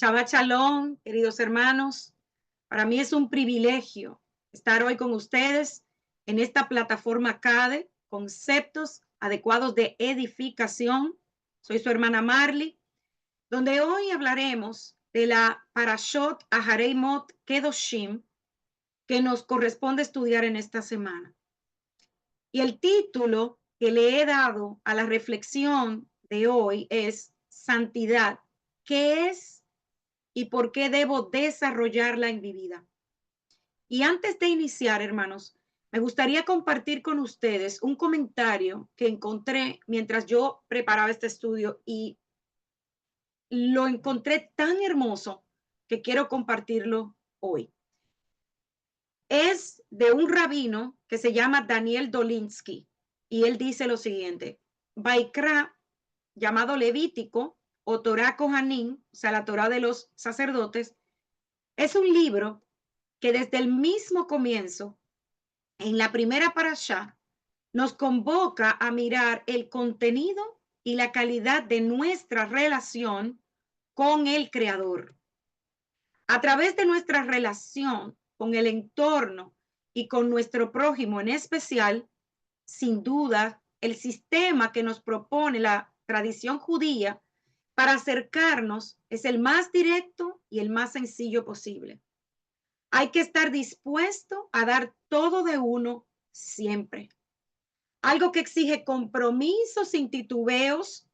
Shabbat Shalom, queridos hermanos. Para mí es un privilegio estar hoy con ustedes en esta plataforma CADE, conceptos adecuados de edificación. Soy su hermana Marley, donde hoy hablaremos de la Parashot Aharei Mot Kedoshim que nos corresponde estudiar en esta semana. Y el título que le he dado a la reflexión de hoy es Santidad. ¿Qué es y por qué debo desarrollarla en mi vida? Y antes de iniciar, hermanos, me gustaría compartir con ustedes un comentario que encontré mientras yo preparaba este estudio y lo encontré tan hermoso que quiero compartirlo hoy. Es de un rabino que se llama Daniel Dolinsky y él dice lo siguiente: Baikra, llamado Levítico o Torá Kohanim, o sea, la Torá de los sacerdotes, es un libro que desde el mismo comienzo, en la primera parashá, nos convoca a mirar el contenido y la calidad de nuestra relación con el Creador. A través de nuestra relación con el entorno y con nuestro prójimo en especial, sin duda, el sistema que nos propone la tradición judía para acercarnos es el más directo y el más sencillo posible. Hay que estar dispuesto a dar todo de uno siempre. Algo que exige compromiso sin titubeos,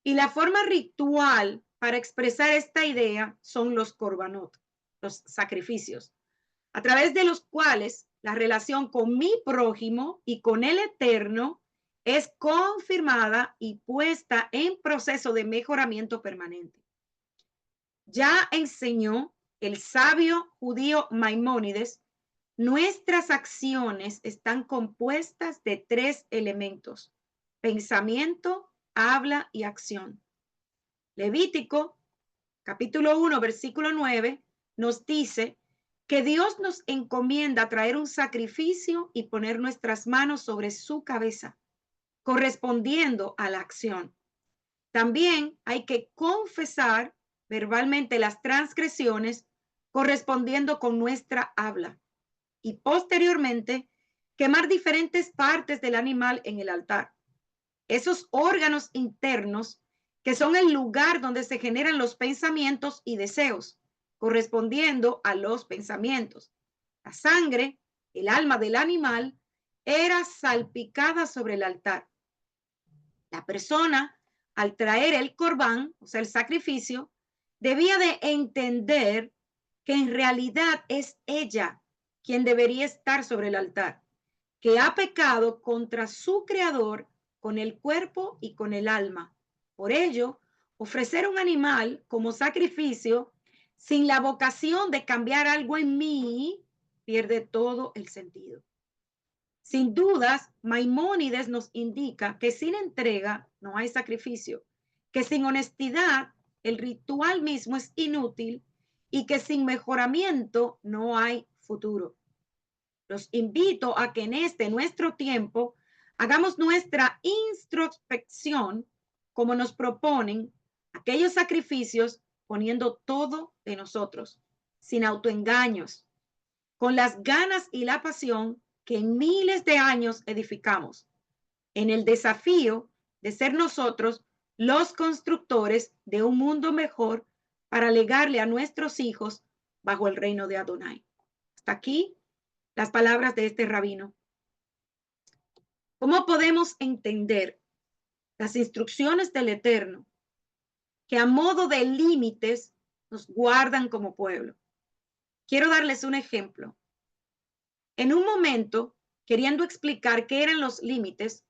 y la forma ritual para expresar esta idea son los korbanot, los sacrificios, a través de los cuales la relación con mi prójimo y con el Eterno es confirmada y puesta en proceso de mejoramiento permanente. Ya enseñó el sabio judío Maimónides, nuestras acciones están compuestas de tres elementos: pensamiento, habla y acción. Levítico, capítulo 1, versículo 9, nos dice que Dios nos encomienda traer un sacrificio y poner nuestras manos sobre su cabeza, correspondiendo a la acción. También hay que confesar verbalmente las transgresiones correspondiendo con nuestra habla y posteriormente quemar diferentes partes del animal en el altar. Esos órganos internos que son el lugar donde se generan los pensamientos y deseos, correspondiendo a los pensamientos. La sangre, el alma del animal, era salpicada sobre el altar. La persona, al traer el corbán, o sea, el sacrificio, debía de entender que en realidad es ella quien debería estar sobre el altar, que ha pecado contra su creador con el cuerpo y con el alma. Por ello, ofrecer un animal como sacrificio sin la vocación de cambiar algo en mí pierde todo el sentido. Sin dudas, Maimónides nos indica que sin entrega no hay sacrificio, que sin honestidad el ritual mismo es inútil y que sin mejoramiento no hay futuro. Los invito a que en este nuestro tiempo hagamos nuestra introspección como nos proponen aquellos sacrificios, poniendo todo de nosotros, sin autoengaños, con las ganas y la pasión que en miles de años edificamos, en el desafío de ser nosotros los constructores de un mundo mejor para legarle a nuestros hijos bajo el reino de Adonai. Hasta aquí las palabras de este rabino. ¿Cómo podemos entender las instrucciones del Eterno que a modo de límites nos guardan como pueblo? Quiero darles un ejemplo. En un momento, queriendo explicar qué eran los límites,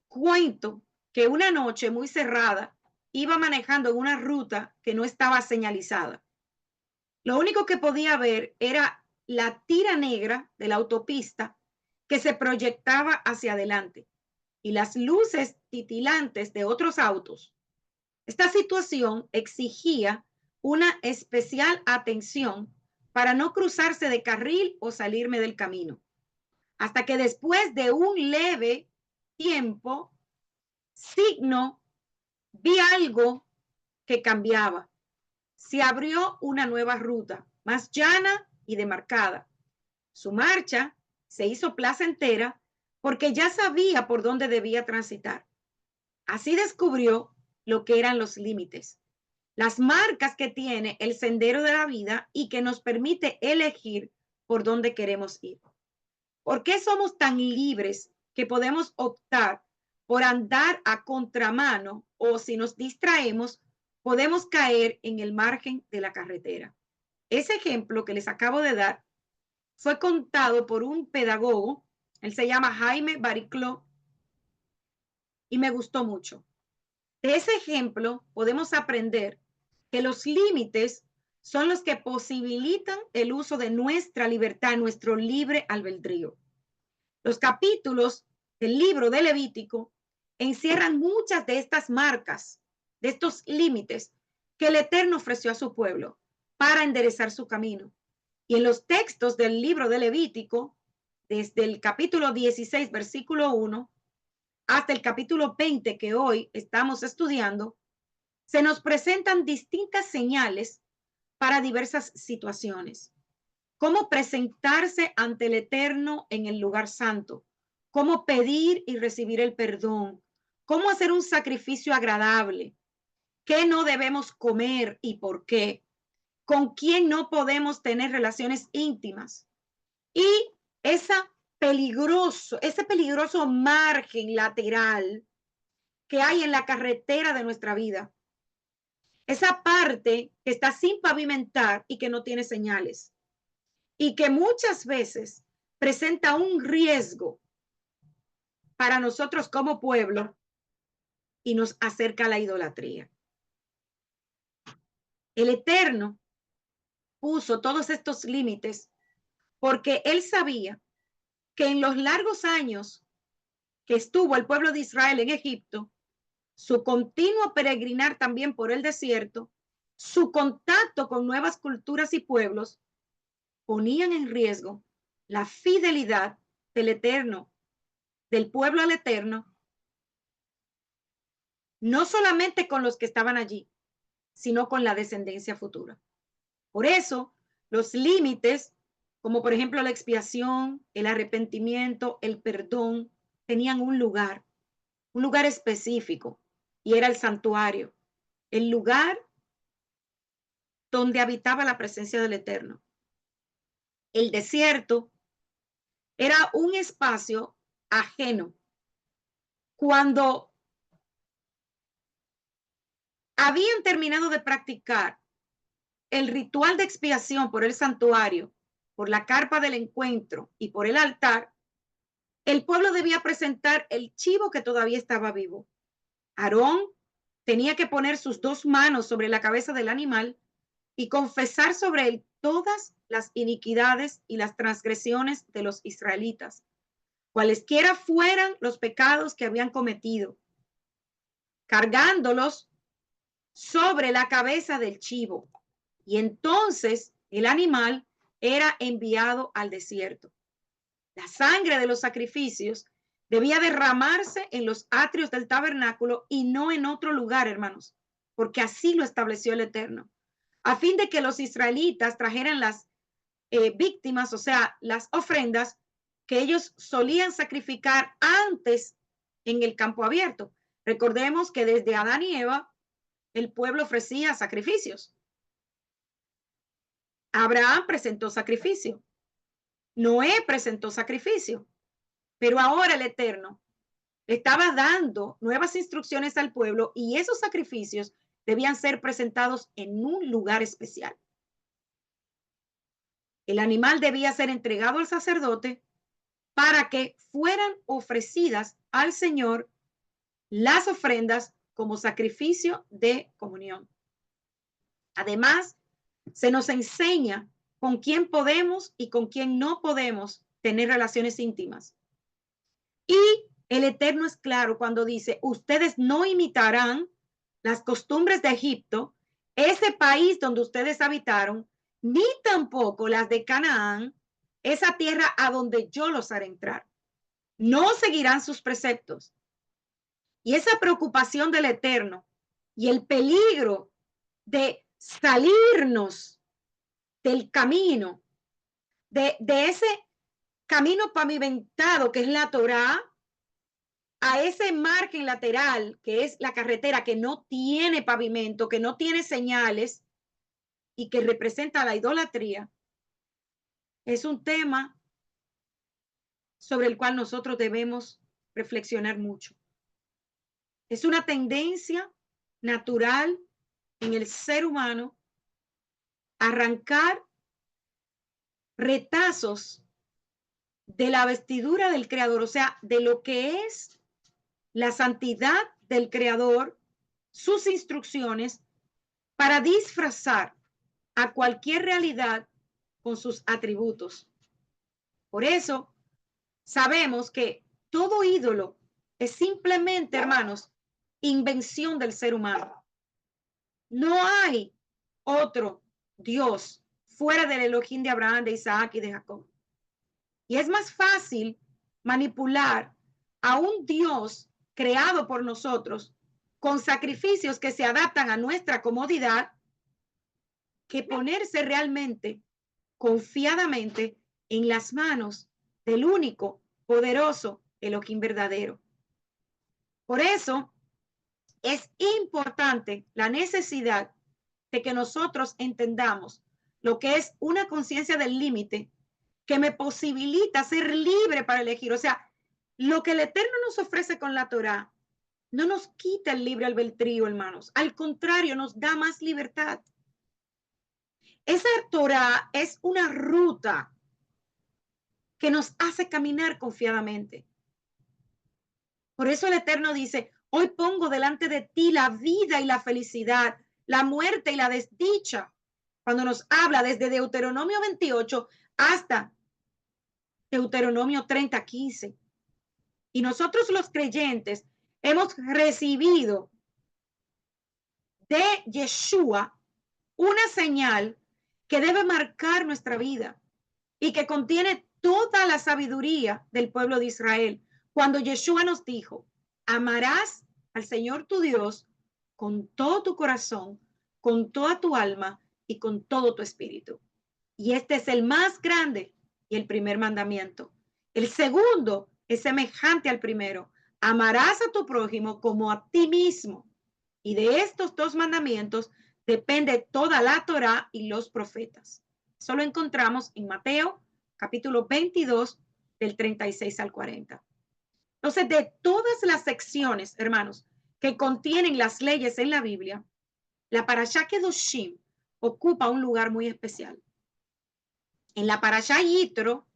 cuento que una noche muy cerrada iba manejando en una ruta que no estaba señalizada. Lo único que podía ver era la tira negra de la autopista que se proyectaba hacia adelante y las luces titilantes de otros autos. Esta situación exigía una especial atención para no cruzarse de carril o salirme del camino. Hasta que después de un leve tiempo, vi algo que cambiaba. se abrió una nueva ruta, más llana y demarcada. Su marcha se hizo placentera porque ya sabía por dónde debía transitar. Así descubrió lo que eran los límites, las marcas que tiene el sendero de la vida y que nos permite elegir por dónde queremos ir. ¿Por qué somos tan libres que podemos optar por andar a contramano o si nos distraemos, podemos caer en el margen de la carretera? Ese ejemplo que les acabo de dar fue contado por un pedagogo, él se llama Jaime Baricló, y me gustó mucho. De ese ejemplo podemos aprender que los límites son los que posibilitan el uso de nuestra libertad, nuestro libre albedrío. Los capítulos del libro de Levítico encierran muchas de estas marcas, de estos límites que el Eterno ofreció a su pueblo para enderezar su camino. Y en los textos del libro de Levítico, desde el capítulo 16, versículo 1, hasta el capítulo 20 que hoy estamos estudiando, se nos presentan distintas señales para diversas situaciones. Cómo presentarse ante el Eterno en el lugar santo, cómo pedir y recibir el perdón, cómo hacer un sacrificio agradable, qué no debemos comer y por qué, con quién no podemos tener relaciones íntimas y ese peligroso margen lateral que hay en la carretera de nuestra vida. Esa parte que está sin pavimentar y que no tiene señales y que muchas veces presenta un riesgo para nosotros como pueblo y nos acerca a la idolatría. El Eterno puso todos estos límites porque él sabía que en los largos años que estuvo el pueblo de Israel en Egipto, su continuo peregrinar también por el desierto, su contacto con nuevas culturas y pueblos, ponían en riesgo la fidelidad del Eterno, del pueblo al Eterno, no solamente con los que estaban allí, sino con la descendencia futura. Por eso, los límites, como por ejemplo la expiación, el arrepentimiento, el perdón, tenían un lugar específico, y era el santuario, el lugar donde habitaba la presencia del Eterno. El desierto era un espacio ajeno. Cuando habían terminado de practicar el ritual de expiación por el santuario, por la carpa del encuentro y por el altar, el pueblo debía presentar el chivo que todavía estaba vivo. Aarón tenía que poner sus dos manos sobre la cabeza del animal y confesar sobre él todas las iniquidades y las transgresiones de los israelitas, cualesquiera fueran los pecados que habían cometido, cargándolos sobre la cabeza del chivo. Y entonces el animal era enviado al desierto. La sangre de los sacrificios debía derramarse en los atrios del tabernáculo y no en otro lugar, hermanos, porque así lo estableció el Eterno, a fin de que los israelitas trajeran las víctimas, o sea, las ofrendas que ellos solían sacrificar antes en el campo abierto. Recordemos que desde Adán y Eva el pueblo ofrecía sacrificios. Abraham presentó sacrificio. Noé presentó sacrificio. Pero ahora el Eterno estaba dando nuevas instrucciones al pueblo y esos sacrificios debían ser presentados en un lugar especial. El animal debía ser entregado al sacerdote para que fueran ofrecidas al Señor las ofrendas como sacrificio de comunión. Además, se nos enseña con quién podemos y con quién no podemos tener relaciones íntimas. Y el Eterno es claro cuando dice, ustedes no imitarán las costumbres de Egipto, ese país donde ustedes habitaron, ni tampoco las de Canaán, esa tierra a donde yo los haré entrar. No seguirán sus preceptos. Y esa preocupación del Eterno y el peligro de salirnos del camino, de ese camino pavimentado que es la Torá, a ese margen lateral que es la carretera que no tiene pavimento, que no tiene señales y que representa la idolatría, es un tema sobre el cual nosotros debemos reflexionar mucho. Es una tendencia natural en el ser humano arrancar retazos de la vestidura del Creador, o sea, de lo que es la santidad del Creador, sus instrucciones, para disfrazar a cualquier realidad con sus atributos. Por eso sabemos que todo ídolo es simplemente, hermanos, invención del ser humano. No hay otro Dios fuera del Elohim de Abraham, de Isaac y de Jacob. Y es más fácil manipular a un Dios creado por nosotros con sacrificios que se adaptan a nuestra comodidad que ponerse realmente, confiadamente, en las manos del único, poderoso Elohim verdadero. Por eso es importante la necesidad de que nosotros entendamos lo que es una conciencia del límite que me posibilita ser libre para elegir. O sea, lo que el Eterno nos ofrece con la Torá no nos quita el libre albedrío, hermanos. Al contrario, nos da más libertad. Esa Torá es una ruta que nos hace caminar confiadamente. Por eso el Eterno dice, hoy pongo delante de ti la vida y la felicidad, la muerte y la desdicha. Cuando nos habla desde Deuteronomio 28 hasta Deuteronomio 30:15. Y nosotros los creyentes hemos recibido de Yeshua una señal que debe marcar nuestra vida y que contiene toda la sabiduría del pueblo de Israel. Cuando Yeshua nos dijo, amarás al Señor tu Dios con todo tu corazón, con toda tu alma y con todo tu espíritu. Y este es el más grande y el primer mandamiento. El segundo es semejante al primero. Amarás a tu prójimo como a ti mismo. Y de estos dos mandamientos depende toda la Torá y los profetas. Eso lo encontramos en Mateo, capítulo 22, del 36 al 40. Entonces, de todas las secciones, hermanos, que contienen las leyes en la Biblia, la Parashá Kedoshim ocupa un lugar muy especial. En la Parashá Yitro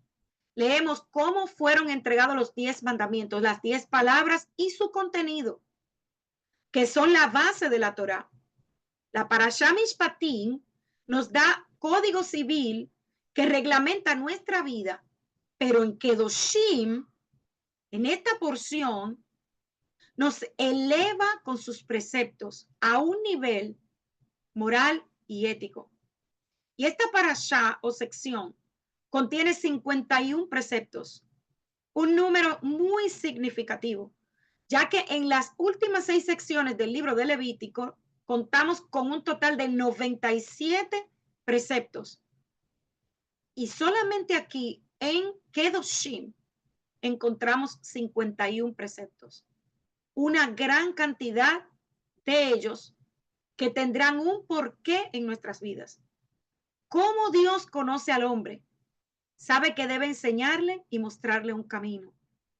leemos cómo fueron entregados los 10 mandamientos, las 10 palabras y su contenido, que son la base de la Torá. La Parashá Mishpatim nos da código civil que reglamenta nuestra vida, pero en Kedoshim, en esta porción, nos eleva con sus preceptos a un nivel moral y ético. Y esta Parashá o sección contiene 51 preceptos, un número muy significativo, ya que en las últimas 6 secciones del libro de Levítico contamos con un total de 97 preceptos. Y solamente aquí en Kedoshim encontramos 51 preceptos. Una gran cantidad de ellos que tendrán un porqué en nuestras vidas. ¿Cómo Dios conoce al hombre? Sabe que debe enseñarle y mostrarle un camino.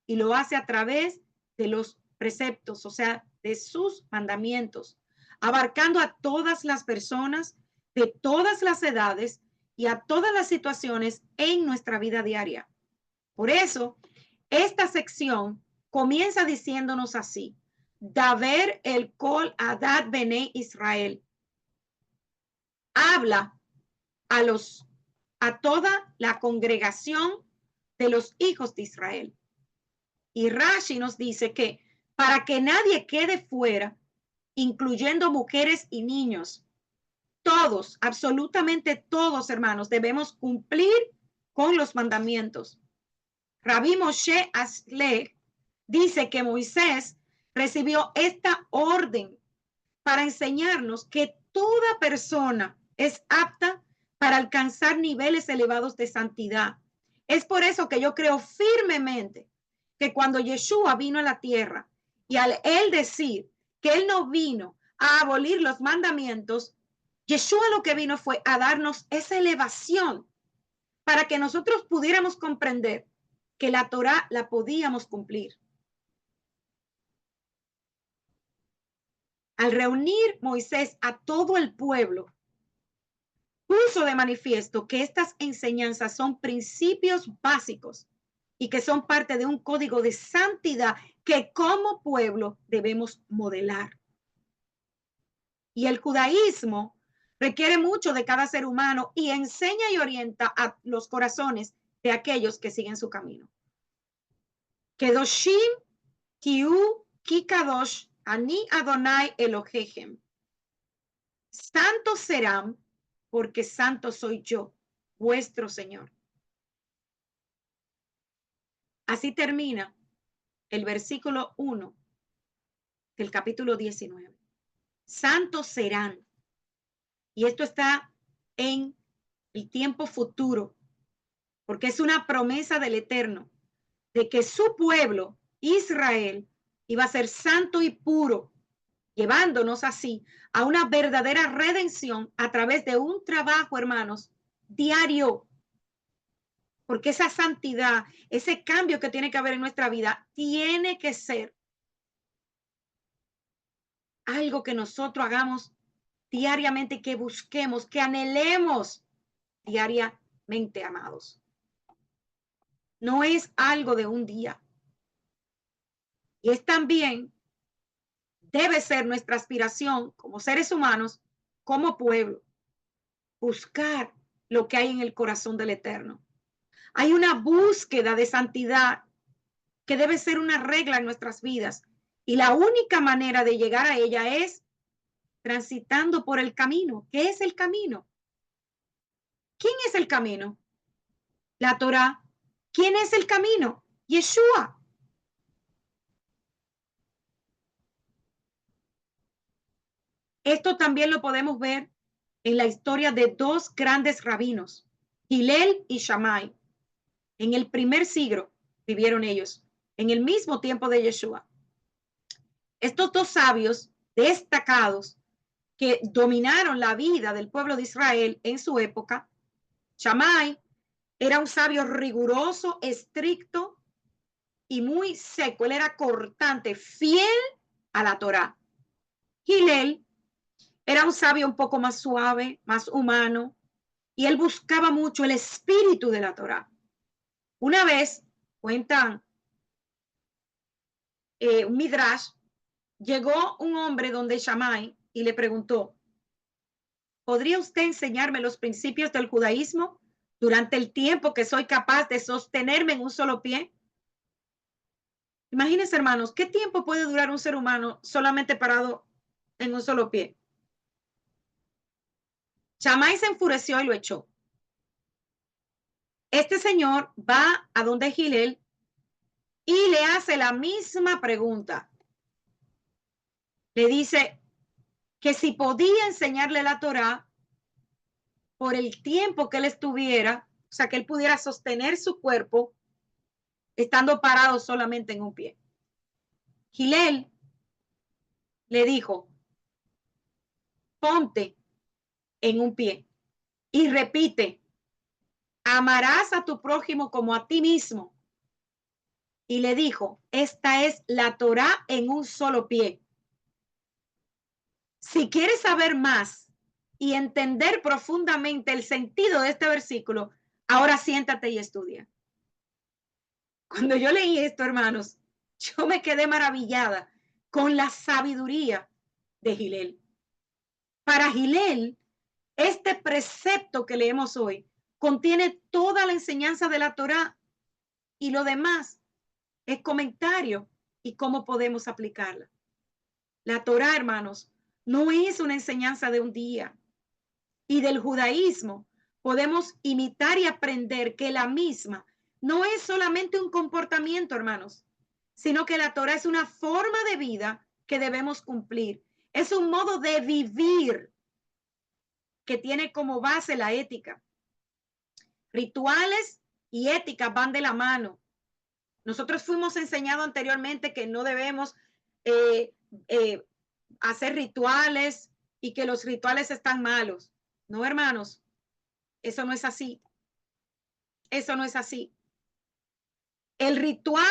Y lo hace a través de los preceptos, o sea, de sus mandamientos, abarcando a todas las personas de todas las edades y a todas las situaciones en nuestra vida diaria. Por eso, esta sección comienza diciéndonos así: Daber el Kol Adad Bene Israel. Habla a toda la congregación de los hijos de Israel. Y Rashi nos dice que para que nadie quede fuera, incluyendo mujeres y niños, todos, absolutamente todos, hermanos, debemos cumplir con los mandamientos. Rabbi Moshe Asle dice que Moisés recibió esta orden para enseñarnos que toda persona es apta para alcanzar niveles elevados de santidad. Es por eso que yo creo firmemente que cuando Yeshua vino a la tierra y al él decir que él no vino a abolir los mandamientos, Yeshua lo que vino fue a darnos esa elevación para que nosotros pudiéramos comprender que la Torá la podíamos cumplir. Al reunir Moisés a todo el pueblo, puso de manifiesto que estas enseñanzas son principios básicos y que son parte de un código de santidad que como pueblo debemos modelar. Y el judaísmo requiere mucho de cada ser humano y enseña y orienta a los corazones de aquellos que siguen su camino. Kedoshim Kiu Kikadosh Ani Adonai Elohechem. Santos serán porque santo soy yo, vuestro Señor. Así termina el versículo 1 del capítulo 19. Santos serán. Y esto está en el tiempo futuro, porque es una promesa del Eterno, de que su pueblo, Israel, iba a ser santo y puro, llevándonos así a una verdadera redención a través de un trabajo, hermanos, diario. Porque esa santidad, ese cambio que tiene que haber en nuestra vida, tiene que ser algo que nosotros hagamos diariamente, que busquemos, que anhelemos diariamente, amados. No es algo de un día. Y es también, debe ser nuestra aspiración como seres humanos, como pueblo, buscar lo que hay en el corazón del Eterno. Hay una búsqueda de santidad que debe ser una regla en nuestras vidas. Y la única manera de llegar a ella es transitando por el camino. ¿Qué es el camino? ¿Quién es el camino? La Torá. ¿Quién es el camino? Yeshua. Esto también lo podemos ver en la historia de dos grandes rabinos, Hillel y Shammai. En el primer siglo vivieron ellos, en el mismo tiempo de Yeshua. Estos dos sabios destacados que dominaron la vida del pueblo de Israel en su época. Shammai era un sabio riguroso, estricto y muy seco. Él era cortante, fiel a la Torá. Hillel era un sabio un poco más suave, más humano, y él buscaba mucho el espíritu de la Torá. Una vez, cuentan un midrash, llegó un hombre donde Shammai y le preguntó: ¿podría usted enseñarme los principios del judaísmo durante el tiempo que soy capaz de sostenerme en un solo pie? Imagínense, hermanos, ¿qué tiempo puede durar un ser humano solamente parado en un solo pie? Shammai se enfureció y lo echó. Este señor va a donde Hillel y le hace la misma pregunta. Le dice que si podía enseñarle la Torá por el tiempo que él estuviera, o sea, que él pudiera sostener su cuerpo estando parado solamente en un pie. Hillel le dijo: ponte en un pie y repite: amarás a tu prójimo como a ti mismo. Y le dijo: esta es la Torá en un solo pie. Si quieres saber más y entender profundamente el sentido de este versículo, ahora siéntate y estudia. Cuando yo leí esto, hermanos, yo me quedé maravillada con la sabiduría de Hillel. Para Hillel, este precepto que leemos hoy contiene toda la enseñanza de la Torá y lo demás es comentario y cómo podemos aplicarla. La Torá, hermanos, no es una enseñanza de un día. Y del judaísmo podemos imitar y aprender que la misma no es solamente un comportamiento, hermanos, sino que la Torá es una forma de vida que debemos cumplir. Es un modo de vivir que tiene como base la ética. Rituales y ética van de la mano. Nosotros fuimos enseñados anteriormente que no debemos hacer rituales y que los rituales están malos. No, hermanos, eso no es así. Eso no es así. El ritual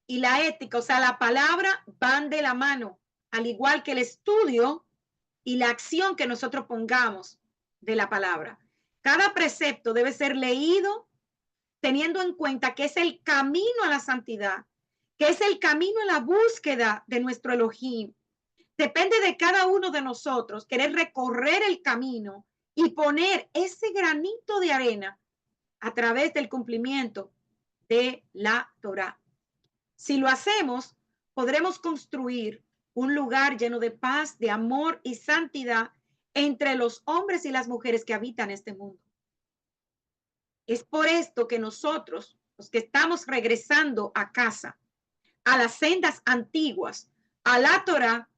y la ética, o sea, la palabra, van de la mano, al igual que el estudio y la acción que nosotros pongamos de la palabra. Cada precepto debe ser leído teniendo en cuenta que es el camino a la santidad, que es el camino a la búsqueda de nuestro Elohim. Depende de cada uno de nosotros querer recorrer el camino y poner ese granito de arena a través del cumplimiento de la Torá. Si lo hacemos, podremos construir un lugar lleno de paz, de amor y santidad entre los hombres y las mujeres que habitan este mundo. Es por esto que nosotros, los que estamos regresando a casa, a las sendas antiguas, a la Torá,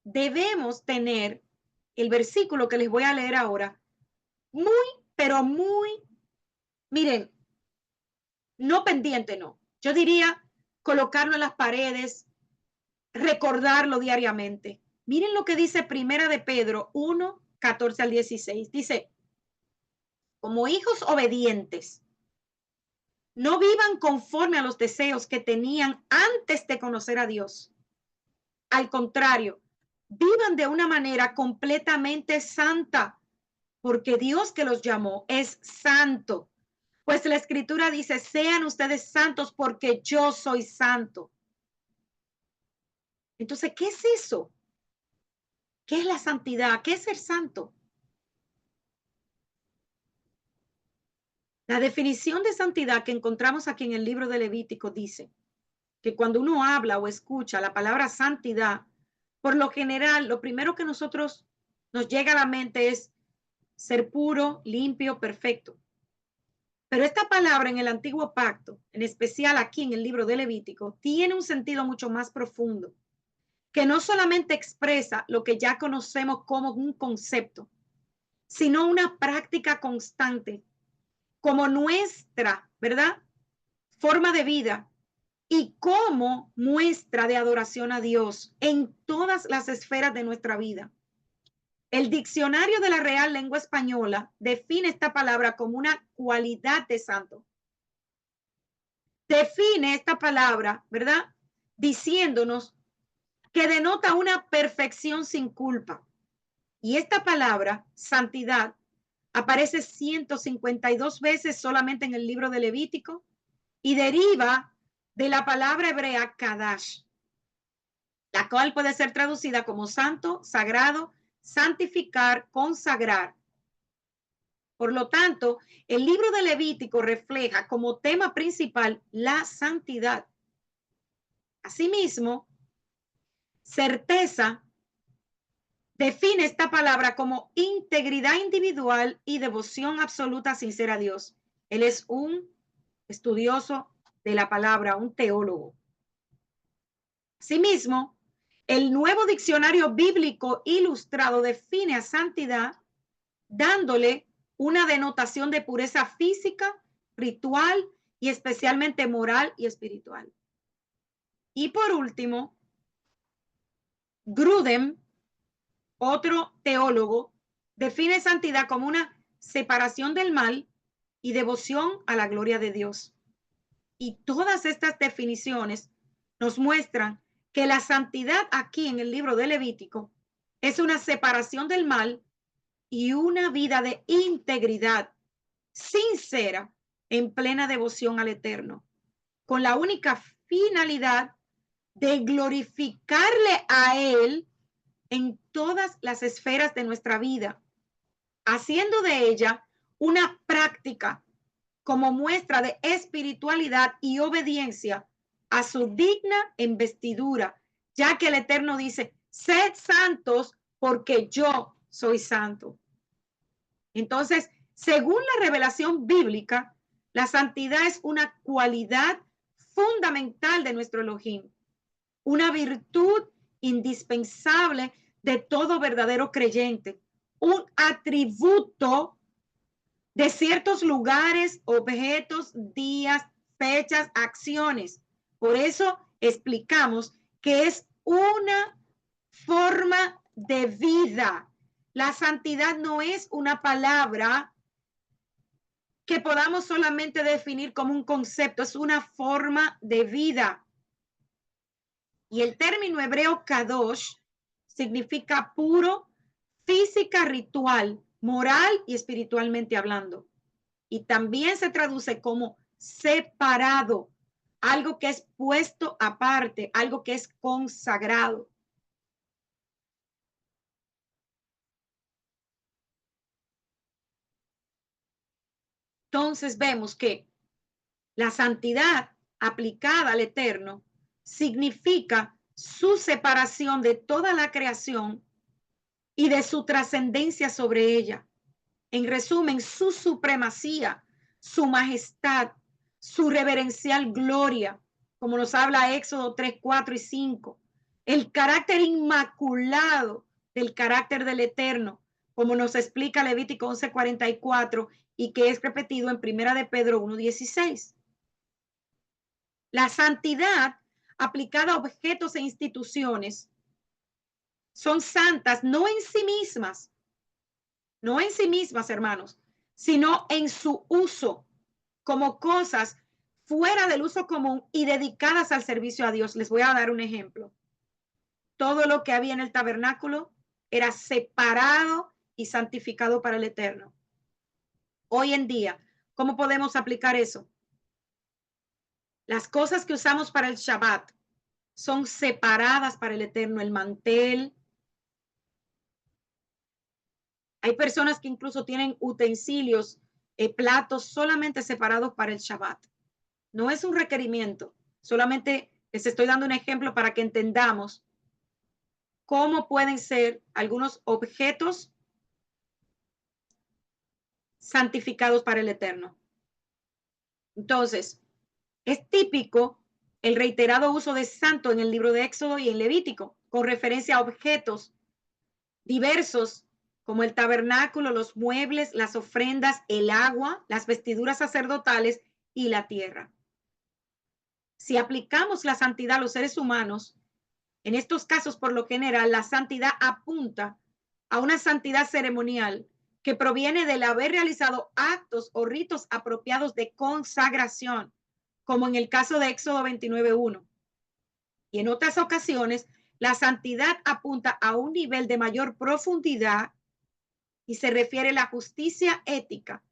debemos tener el versículo que les voy a leer ahora, pero muy, miren, no pendiente, no. Yo diría colocarlo en las paredes, recordarlo diariamente. Miren lo que dice Primera de Pedro 1, 14 al 16. Dice, como hijos obedientes, no vivan conforme a los deseos que tenían antes de conocer a Dios. Al contrario, vivan de una manera completamente santa, porque Dios que los llamó es santo. Pues la Escritura dice, sean ustedes santos porque yo soy santo. Entonces, ¿qué es eso? ¿Qué es la santidad? ¿Qué es ser santo? La definición de santidad que encontramos aquí en el libro de Levítico dice que cuando uno habla o escucha la palabra santidad, por lo general, lo primero que nos llega a la mente es ser puro, limpio, perfecto. Pero esta palabra en el antiguo pacto, en especial aquí en el libro de Levítico, tiene un sentido mucho más profundo, que no solamente expresa lo que ya conocemos como un concepto, sino una práctica constante, como nuestra, ¿verdad? Forma de vida y como muestra de adoración a Dios en todas las esferas de nuestra vida. El diccionario de la Real Lengua Española define esta palabra como una cualidad de santo. Define esta palabra, ¿verdad? Diciéndonos que denota una perfección sin culpa. Y esta palabra, santidad, aparece 152 veces solamente en el libro de Levítico y deriva de la palabra hebrea kadash, la cual puede ser traducida como santo, sagrado, santificar, consagrar. Por lo tanto, el libro de Levítico refleja como tema principal la santidad. Asimismo, certeza define esta palabra como integridad individual y devoción absoluta sincera a Dios. Él es un estudioso de la palabra, un teólogo. Asimismo, el nuevo diccionario bíblico ilustrado define a santidad dándole una denotación de pureza física, ritual y especialmente moral y espiritual. Y por último, Grudem, otro teólogo, define santidad como una separación del mal y devoción a la gloria de Dios. Y todas estas definiciones nos muestran que la santidad aquí en el libro de Levítico es una separación del mal y una vida de integridad sincera en plena devoción al Eterno, con la única finalidad de glorificarle a Él en todas las esferas de nuestra vida, haciendo de ella una práctica como muestra de espiritualidad y obediencia a su digna investidura, ya que el Eterno dice, sed santos porque yo soy santo. Entonces, según la revelación bíblica, la santidad es una cualidad fundamental de nuestro Elohim, una virtud indispensable de todo verdadero creyente, un atributo de ciertos lugares, objetos, días, fechas, acciones. Por eso explicamos que es una forma de vida. La santidad no es una palabra que podamos solamente definir como un concepto, es una forma de vida. Y el término hebreo kadosh significa puro, física, ritual, moral y espiritualmente hablando. Y también se traduce como separado, algo que es puesto aparte, algo que es consagrado. Entonces vemos que la santidad aplicada al Eterno significa su separación de toda la creación y de su trascendencia sobre ella. En resumen, su supremacía, su majestad, su reverencial gloria, como nos habla Éxodo 3, 4 y 5. El carácter inmaculado del carácter del Eterno, como nos explica Levítico 11:44 y que es repetido en Primera de Pedro 1:16. La santidad aplicada a objetos e instituciones son santas no en sí mismas, no en sí mismas, hermanos, sino en su uso como cosas fuera del uso común y dedicadas al servicio a Dios. Les voy a dar un ejemplo. Todo lo que había en el tabernáculo era separado y santificado para el Eterno. Hoy en día, ¿cómo podemos aplicar eso? Las cosas que usamos para el Shabbat son separadas para el Eterno, el mantel. Hay personas que incluso tienen utensilios, platos solamente separados para el Shabbat. No es un requerimiento, solamente les estoy dando un ejemplo para que entendamos cómo pueden ser algunos objetos santificados para el Eterno. Entonces, es típico el reiterado uso de santo en el libro de Éxodo y en Levítico, con referencia a objetos diversos como el tabernáculo, los muebles, las ofrendas, el agua, las vestiduras sacerdotales y la tierra. Si aplicamos la santidad a los seres humanos, en estos casos, por lo general, la santidad apunta a una santidad ceremonial que proviene del haber realizado actos o ritos apropiados de consagración, como en el caso de Éxodo 29:1. Y en otras ocasiones, la santidad apunta a un nivel de mayor profundidad y se refiere a la justicia ética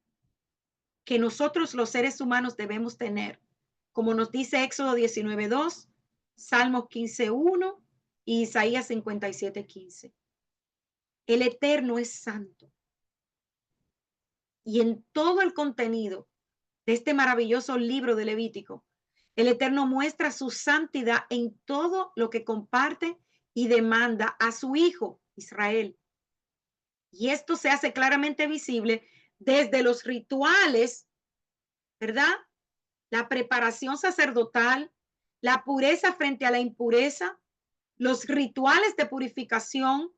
que nosotros los seres humanos debemos tener, como nos dice Éxodo 19:2, Salmos 15:1 y Isaías 57:15. El Eterno es santo. Y en todo el contenido de este maravilloso libro de Levítico, el Eterno muestra su santidad en todo lo que comparte y demanda a su Hijo, Israel. Y esto se hace claramente visible desde los rituales, ¿verdad? La preparación sacerdotal, la pureza frente a la impureza, los rituales de purificación,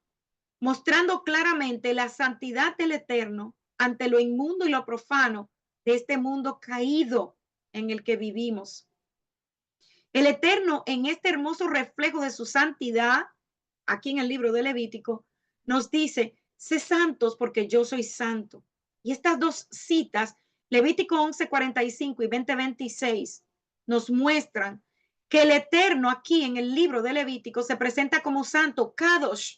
mostrando claramente la santidad del Eterno ante lo inmundo y lo profano de este mundo caído en el que vivimos. El Eterno, en este hermoso reflejo de su santidad, aquí en el libro de Levítico, nos dice, sé santos porque yo soy santo. Y estas dos citas, Levítico 11:45 y 20:26, nos muestran que el Eterno aquí en el libro de Levítico se presenta como santo, Kadosh,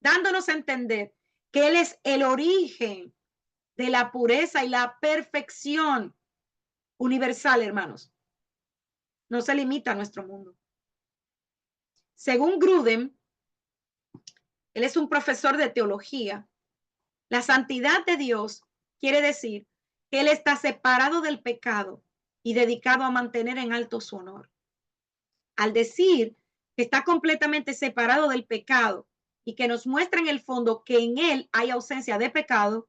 dándonos a entender que Él es el origen de la pureza y la perfección universal, hermanos. No se limita a nuestro mundo. Según Grudem, él es un profesor de teología. La santidad de Dios quiere decir que Él está separado del pecado y dedicado a mantener en alto su honor. Al decir que está completamente separado del pecado y que nos muestra en el fondo que en Él hay ausencia de pecado,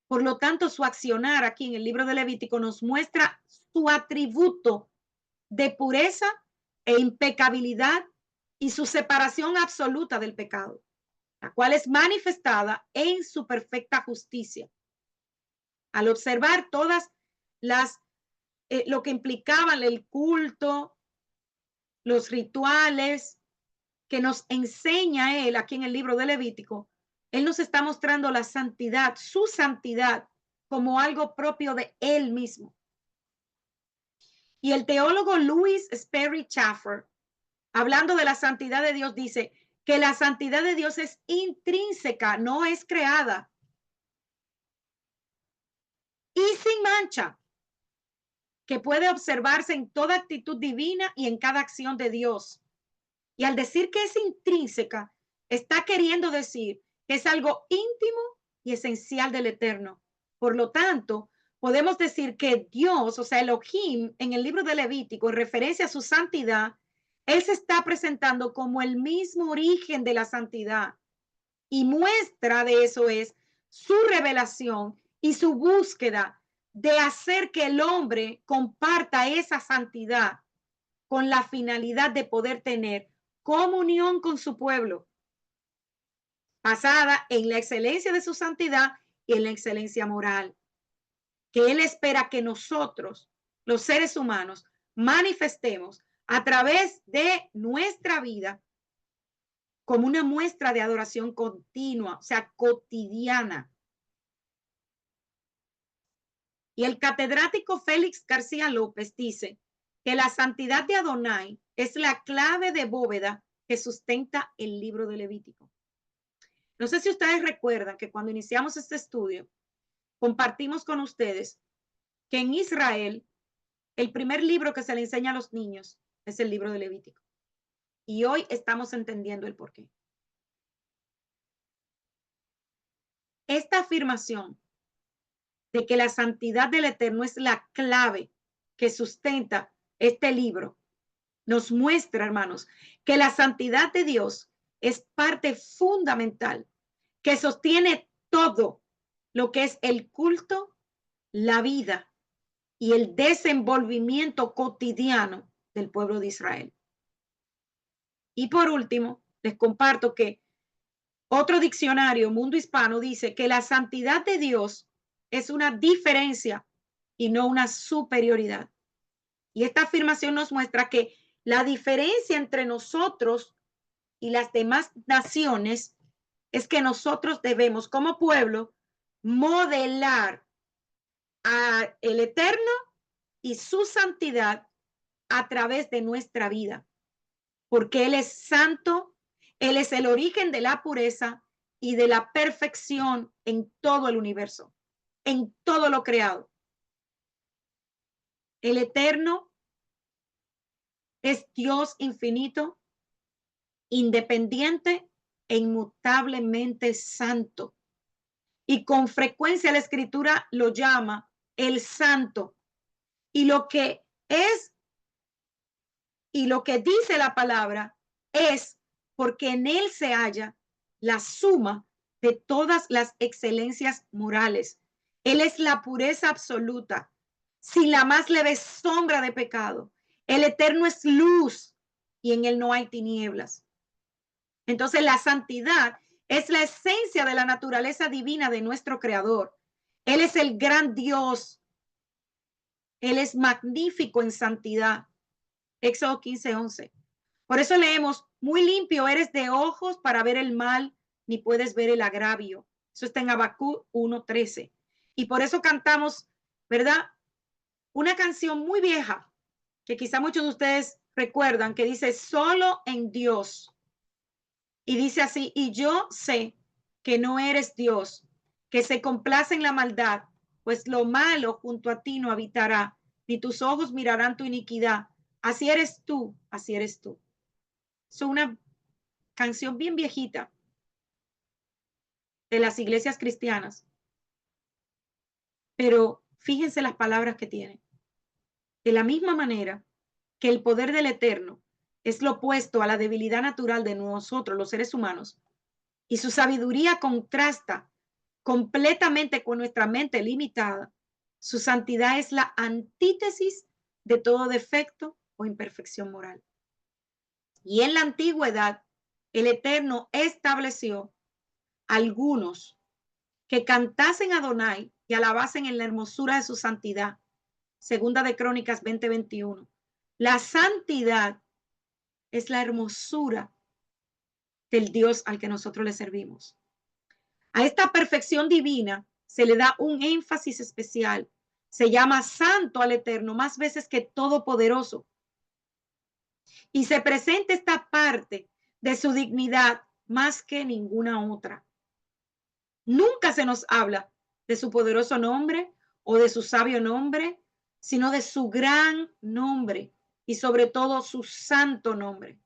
por lo tanto su accionar aquí en el libro de Levítico nos muestra su atributo de pureza e impecabilidad y su separación absoluta del pecado. la cual es manifestada en su perfecta justicia. Al observar todas las, lo que implicaban el culto, los rituales que nos enseña él aquí en el libro de Levítico, él nos está mostrando la santidad, su santidad, como algo propio de él mismo. Y el teólogo Louis Sperry Chafer, hablando de la santidad de Dios, dice que la santidad de Dios es intrínseca, no es creada. Y sin mancha, que puede observarse en toda actitud divina y en cada acción de Dios. Y al decir que es intrínseca, está queriendo decir que es algo íntimo y esencial del Eterno. Por lo tanto, podemos decir que Dios, o sea, Elohim, en el libro de Levítico, en referencia a su santidad, él se está presentando como el mismo origen de la santidad. Y muestra de eso es su revelación y su búsqueda de hacer que el hombre comparta esa santidad con la finalidad de poder tener comunión con su pueblo, basada en la excelencia de su santidad y en la excelencia moral, que él espera que nosotros, los seres humanos, manifestemos a través de nuestra vida como una muestra de adoración continua, o sea, cotidiana. Y el catedrático Félix García López dice que la santidad de Adonai es la clave de bóveda que sustenta el libro de Levítico. No sé si ustedes recuerdan que cuando iniciamos este estudio, compartimos con ustedes que en Israel el primer libro que se le enseña a los niños es el libro de Levítico. Y hoy estamos entendiendo el porqué. Esta afirmación de que la santidad del Eterno es la clave que sustenta este libro, nos muestra, hermanos, que la santidad de Dios es parte fundamental que sostiene todo lo que es el culto, la vida y el desenvolvimiento cotidiano del pueblo de Israel. Y por último, les comparto que otro diccionario, Mundo Hispano, dice que la santidad de Dios es una diferencia y no una superioridad. Y esta afirmación nos muestra que la diferencia entre nosotros y las demás naciones es que nosotros debemos, como pueblo, modelar a el Eterno y su santidad a través de nuestra vida, porque Él es santo, Él es el origen de la pureza y de la perfección en todo el universo, en todo lo creado. El Eterno es Dios infinito, independiente e inmutablemente santo. Y con frecuencia la escritura lo llama el santo. Y lo que es y lo que dice la palabra es porque en él se halla la suma de todas las excelencias morales. Él es la pureza absoluta, sin la más leve sombra de pecado. El Eterno es luz y en él no hay tinieblas. Entonces la santidad es la esencia de la naturaleza divina de nuestro Creador. Él es el gran Dios. Él es magnífico en santidad. Éxodo 15:11. Por eso leemos, muy limpio eres de ojos para ver el mal, ni puedes ver el agravio. Eso está en Habacuc 1:13. Y por eso cantamos, ¿verdad? Una canción muy vieja, que quizá muchos de ustedes recuerdan, que dice, solo en Dios. Y dice así, y yo sé que no eres Dios, que se complace en la maldad, pues lo malo junto a ti no habitará, ni tus ojos mirarán tu iniquidad. Así eres tú, así eres tú. Es una canción bien viejita de las iglesias cristianas, pero fíjense las palabras que tiene. De la misma manera que el poder del Eterno es lo opuesto a la debilidad natural de nosotros, los seres humanos, y su sabiduría contrasta completamente con nuestra mente limitada, su santidad es la antítesis de todo defecto o imperfección moral. Y en la antigüedad, el Eterno estableció algunos que cantasen a Adonai y alabasen en la hermosura de su santidad. Segunda de Crónicas 20:21. La santidad es la hermosura del Dios al que nosotros le servimos. A esta perfección divina se le da un énfasis especial. Se llama santo al Eterno más veces que todopoderoso. Y se presenta esta parte de su dignidad más que ninguna otra. Nunca se nos habla de su poderoso nombre o de su sabio nombre, sino de su gran nombre y sobre todo su santo nombre.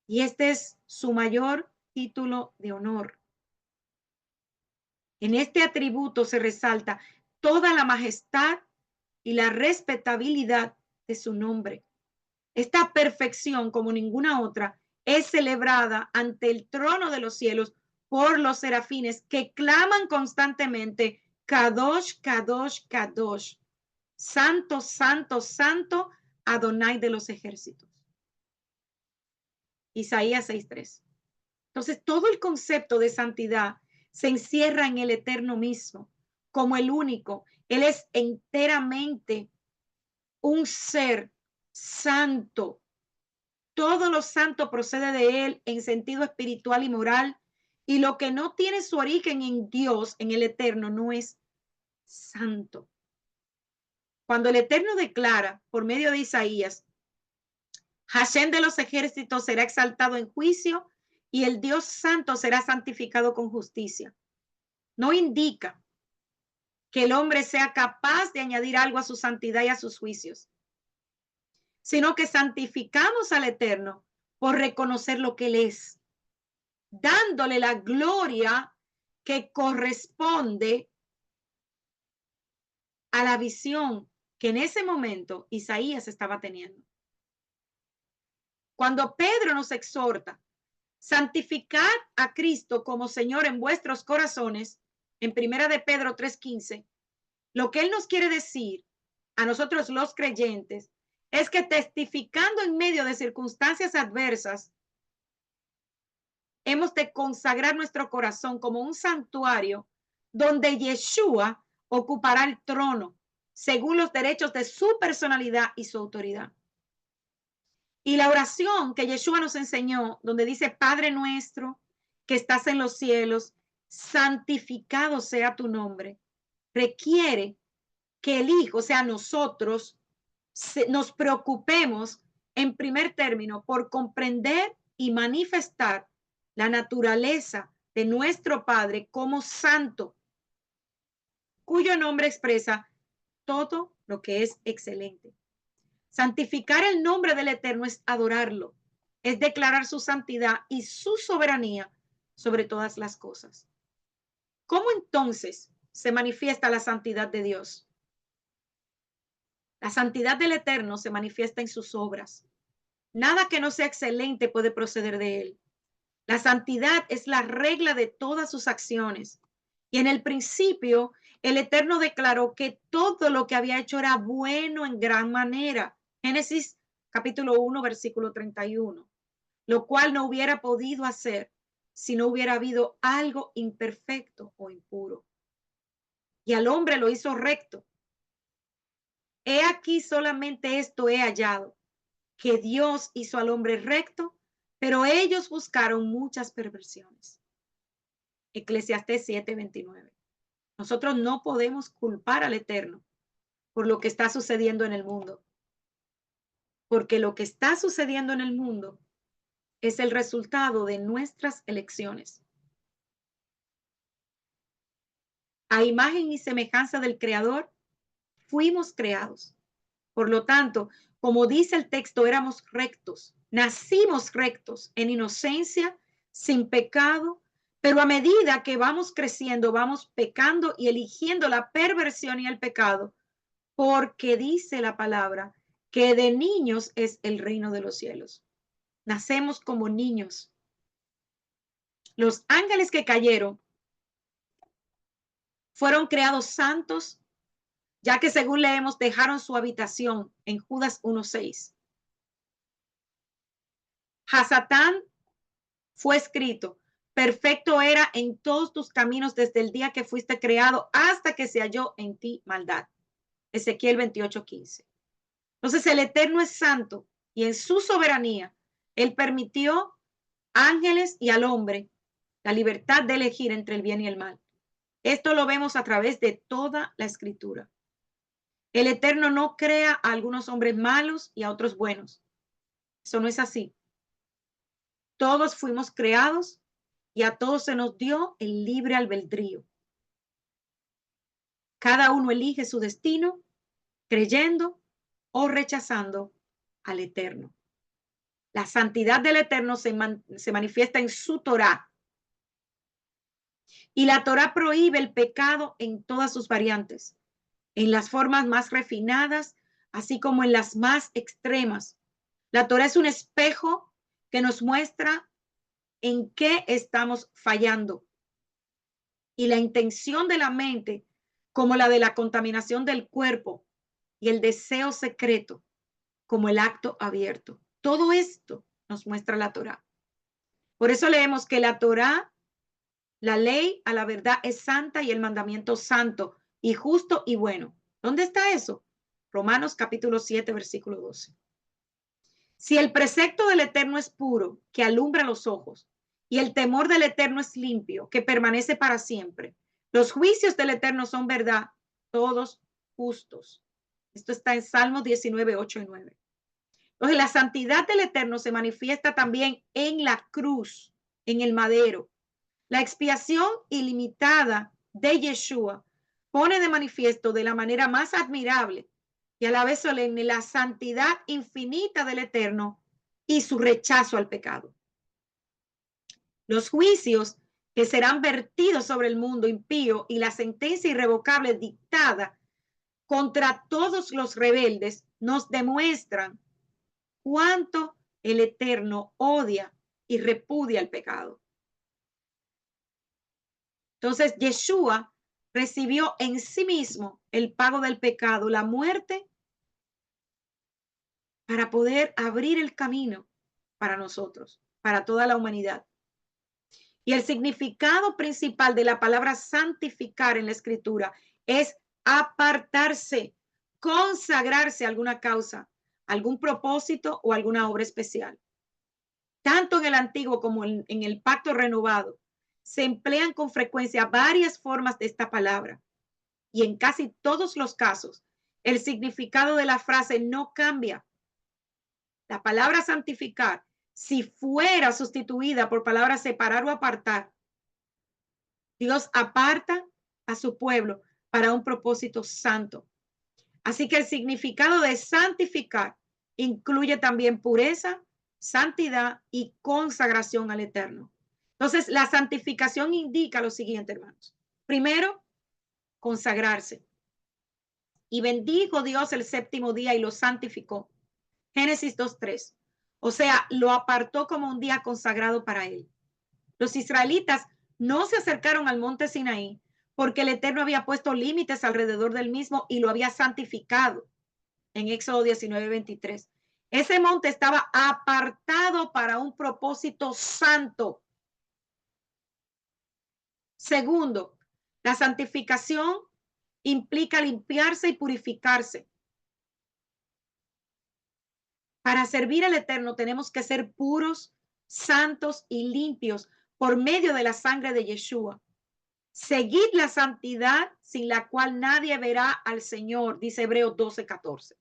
Y este es su mayor título de honor. En este atributo se resalta toda la majestad y la respetabilidad de su nombre. Esta perfección, como ninguna otra, es celebrada ante el trono de los cielos por los serafines que claman constantemente, Kadosh, Kadosh, Kadosh, Santo, Santo, Santo, Adonai de los ejércitos. Isaías 6:3. Entonces, todo el concepto de santidad se encierra en el Eterno mismo, como el único. Él es enteramente un ser santo. Todo lo santo procede de Él en sentido espiritual y moral, y lo que no tiene su origen en Dios, en el Eterno, no es santo. Cuando el Eterno declara por medio de Isaías, Hashem de los ejércitos será exaltado en juicio y el Dios santo será santificado con justicia. No indica que el hombre sea capaz de añadir algo a su santidad y a sus juicios, sino que santificamos al Eterno por reconocer lo que Él es, dándole la gloria que corresponde a la visión que en ese momento Isaías estaba teniendo. Cuando Pedro nos exhorta, santificad a Cristo como Señor en vuestros corazones, en Primera de Pedro 3:15, lo que él nos quiere decir a nosotros los creyentes es que testificando en medio de circunstancias adversas, hemos de consagrar nuestro corazón como un santuario donde Yeshua ocupará el trono según los derechos de su personalidad y su autoridad. Y la oración que Yeshua nos enseñó, donde dice, Padre nuestro que estás en los cielos, santificado sea tu nombre, requiere que el Hijo, o sea, nosotros, nos preocupemos en primer término por comprender y manifestar la naturaleza de nuestro Padre como santo, cuyo nombre expresa todo lo que es excelente. Santificar el nombre del Eterno es adorarlo, es declarar su santidad y su soberanía sobre todas las cosas. ¿Cómo entonces se manifiesta la santidad de Dios? La santidad del Eterno se manifiesta en sus obras. Nada que no sea excelente puede proceder de él. La santidad es la regla de todas sus acciones. Y en el principio, el Eterno declaró que todo lo que había hecho era bueno en gran manera. Génesis capítulo 1, versículo 31. Lo cual no hubiera podido hacer si no hubiera habido algo imperfecto o impuro. Y al hombre lo hizo recto. He aquí solamente esto he hallado, que Dios hizo al hombre recto, pero ellos buscaron muchas perversiones. Eclesiastés 7:29. Nosotros no podemos culpar al Eterno por lo que está sucediendo en el mundo, porque lo que está sucediendo en el mundo es el resultado de nuestras elecciones. A imagen y semejanza del Creador, fuimos creados. Por lo tanto, como dice el texto, éramos rectos, nacimos rectos en inocencia, sin pecado, pero a medida que vamos creciendo, vamos pecando y eligiendo la perversión y el pecado, porque dice la palabra que de niños es el reino de los cielos. Nacemos como niños. Los ángeles que cayeron fueron creados santos, ya que según leemos dejaron su habitación en Judas 1:6. Hasatán fue escrito Perfecto era en todos tus caminos desde el día que fuiste creado hasta que se halló en ti maldad. Ezequiel 28:15. Entonces el Eterno es santo y en su soberanía Él permitió ángeles y al hombre la libertad de elegir entre el bien y el mal. Esto lo vemos a través de toda la escritura. El Eterno no crea a algunos hombres malos y a otros buenos. Eso no es así. Todos fuimos creados y a todos se nos dio el libre albedrío. Cada uno elige su destino creyendo o rechazando al Eterno. La santidad del Eterno se manifiesta en su Torá. Y la Torá prohíbe el pecado en todas sus variantes, en las formas más refinadas, así como en las más extremas. La Torá es un espejo que nos muestra en qué estamos fallando. Y la intención de la mente, como la de la contaminación del cuerpo y el deseo secreto, como el acto abierto. Todo esto nos muestra la Torá. Por eso leemos que la Torá, la ley a la verdad es santa y el mandamiento santo y justo y bueno. ¿Dónde está eso? Romanos capítulo 7, versículo 12. Si el precepto del Eterno es puro, que alumbra los ojos, y el temor del Eterno es limpio, que permanece para siempre, los juicios del Eterno son verdad, todos justos. Esto está en Salmos 19, 8 y 9. Entonces, la santidad del Eterno se manifiesta también en la cruz, en el madero. La expiación ilimitada de Yeshua pone de manifiesto de la manera más admirable y a la vez solemne la santidad infinita del Eterno y su rechazo al pecado. Los juicios que serán vertidos sobre el mundo impío y la sentencia irrevocable dictada contra todos los rebeldes nos demuestran cuánto el Eterno odia y repudia el pecado. Entonces, Yeshua recibió en sí mismo el pago del pecado, la muerte, para poder abrir el camino para nosotros, para toda la humanidad. Y el significado principal de la palabra santificar en la escritura es apartarse, consagrarse a alguna causa, algún propósito o alguna obra especial. Tanto en el antiguo como en el pacto renovado, se emplean con frecuencia varias formas de esta palabra. Y en casi todos los casos, el significado de la frase no cambia. La palabra santificar, si fuera sustituida por palabras separar o apartar, Dios aparta a su pueblo para un propósito santo. Así que el significado de santificar incluye también pureza, santidad y consagración al Eterno. Entonces, la santificación indica lo siguiente, hermanos. Primero, consagrarse. Y bendijo Dios el séptimo día y lo santificó. Génesis 2:3. O sea, lo apartó como un día consagrado para él. Los israelitas no se acercaron al monte Sinaí porque el Eterno había puesto límites alrededor del mismo y lo había santificado en Éxodo 19:23. Ese monte estaba apartado para un propósito santo. Segundo, la santificación implica limpiarse y purificarse. Para servir al Eterno tenemos que ser puros, santos y limpios por medio de la sangre de Yeshua. Seguid la santidad sin la cual nadie verá al Señor, dice Hebreos 12:14.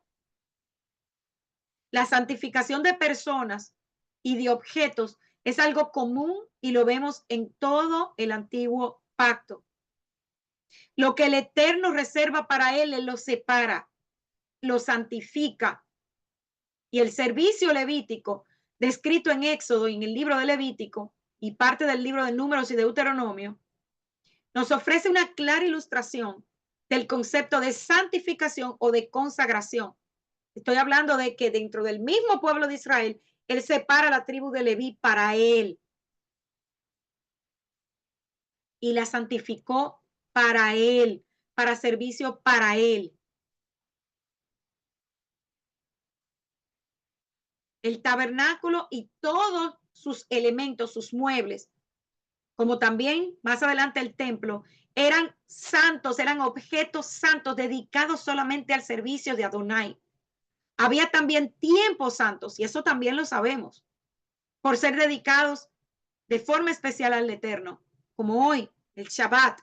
La santificación de personas y de objetos es algo común y lo vemos en todo el antiguo pacto. Lo que el Eterno reserva para él, él lo separa, lo santifica. Y el servicio levítico, descrito en Éxodo y en el libro de Levítico y parte del libro de Números y Deuteronomio, nos ofrece una clara ilustración del concepto de santificación o de consagración. Estoy hablando de que dentro del mismo pueblo de Israel, él separa la tribu de Leví para él y la santificó para él, para servicio para él. El tabernáculo y todos sus elementos, sus muebles, como también más adelante el templo, eran santos, eran objetos santos dedicados solamente al servicio de Adonai. Había también tiempos santos, y eso también lo sabemos, por ser dedicados de forma especial al Eterno, como hoy, el Shabbat,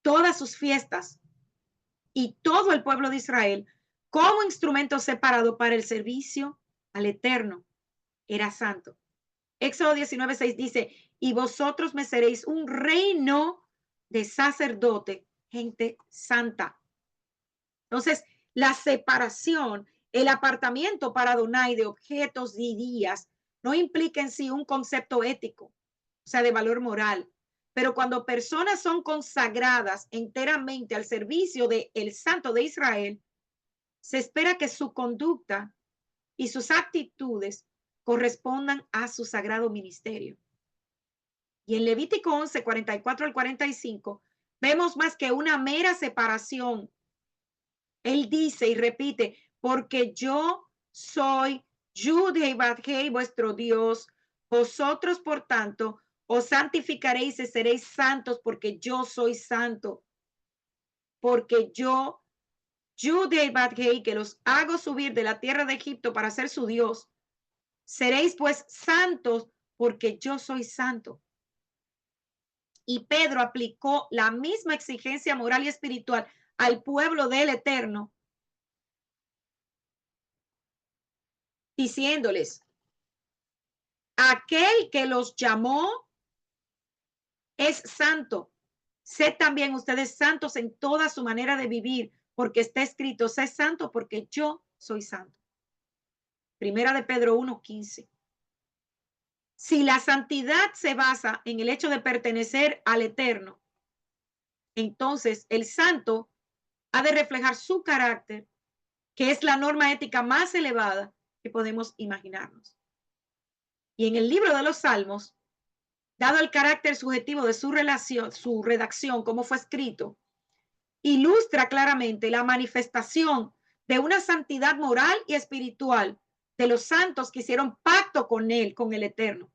todas sus fiestas y todo el pueblo de Israel, como instrumento separado para el servicio al Eterno, era santo. Éxodo 19:6 dice, y vosotros me seréis un reino de sacerdote, gente santa. Entonces, la separación, el apartamiento para Adonai de objetos y días, no implica en sí un concepto ético, o sea, de valor moral. Pero cuando personas son consagradas enteramente al servicio del Santo de Israel, se espera que su conducta y sus actitudes correspondan a su sagrado ministerio. Y en Levítico 11, 44 al 45, vemos más que una mera separación. Él dice y repite, porque yo soy Yud-Heh Vav-Heh, vuestro Dios, vosotros por tanto os santificaréis y seréis santos porque yo soy santo. Porque yo, Yud-Heh Vav-Heh, que los hago subir de la tierra de Egipto para ser su Dios, seréis pues santos porque yo soy santo. Y Pedro aplicó la misma exigencia moral y espiritual al pueblo del Eterno, diciéndoles, aquel que los llamó es santo. Sed también ustedes santos en toda su manera de vivir, porque está escrito, sé santo porque yo soy santo. Primera de Pedro 1:15. Si la santidad se basa en el hecho de pertenecer al Eterno, entonces el santo ha de reflejar su carácter, que es la norma ética más elevada que podemos imaginarnos. Y en el libro de los Salmos, dado el carácter subjetivo de su redacción, como fue escrito, ilustra claramente la manifestación de una santidad moral y espiritual de los santos que hicieron pacto con él, con el Eterno,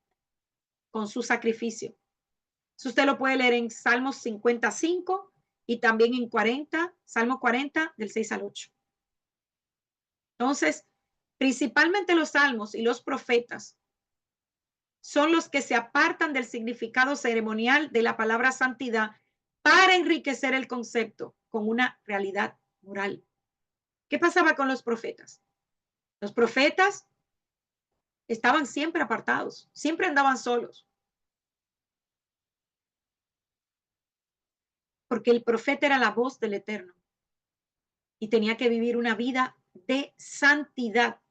con su sacrificio. Eso usted lo puede leer en Salmos 55 y también en 40, Salmo 40, del 6 al 8. Entonces, principalmente los salmos y los profetas son los que se apartan del significado ceremonial de la palabra santidad para enriquecer el concepto con una realidad moral. ¿Qué pasaba con los profetas? Los profetas estaban siempre apartados, siempre andaban solos, porque el profeta era la voz del Eterno y tenía que vivir una vida de santidad.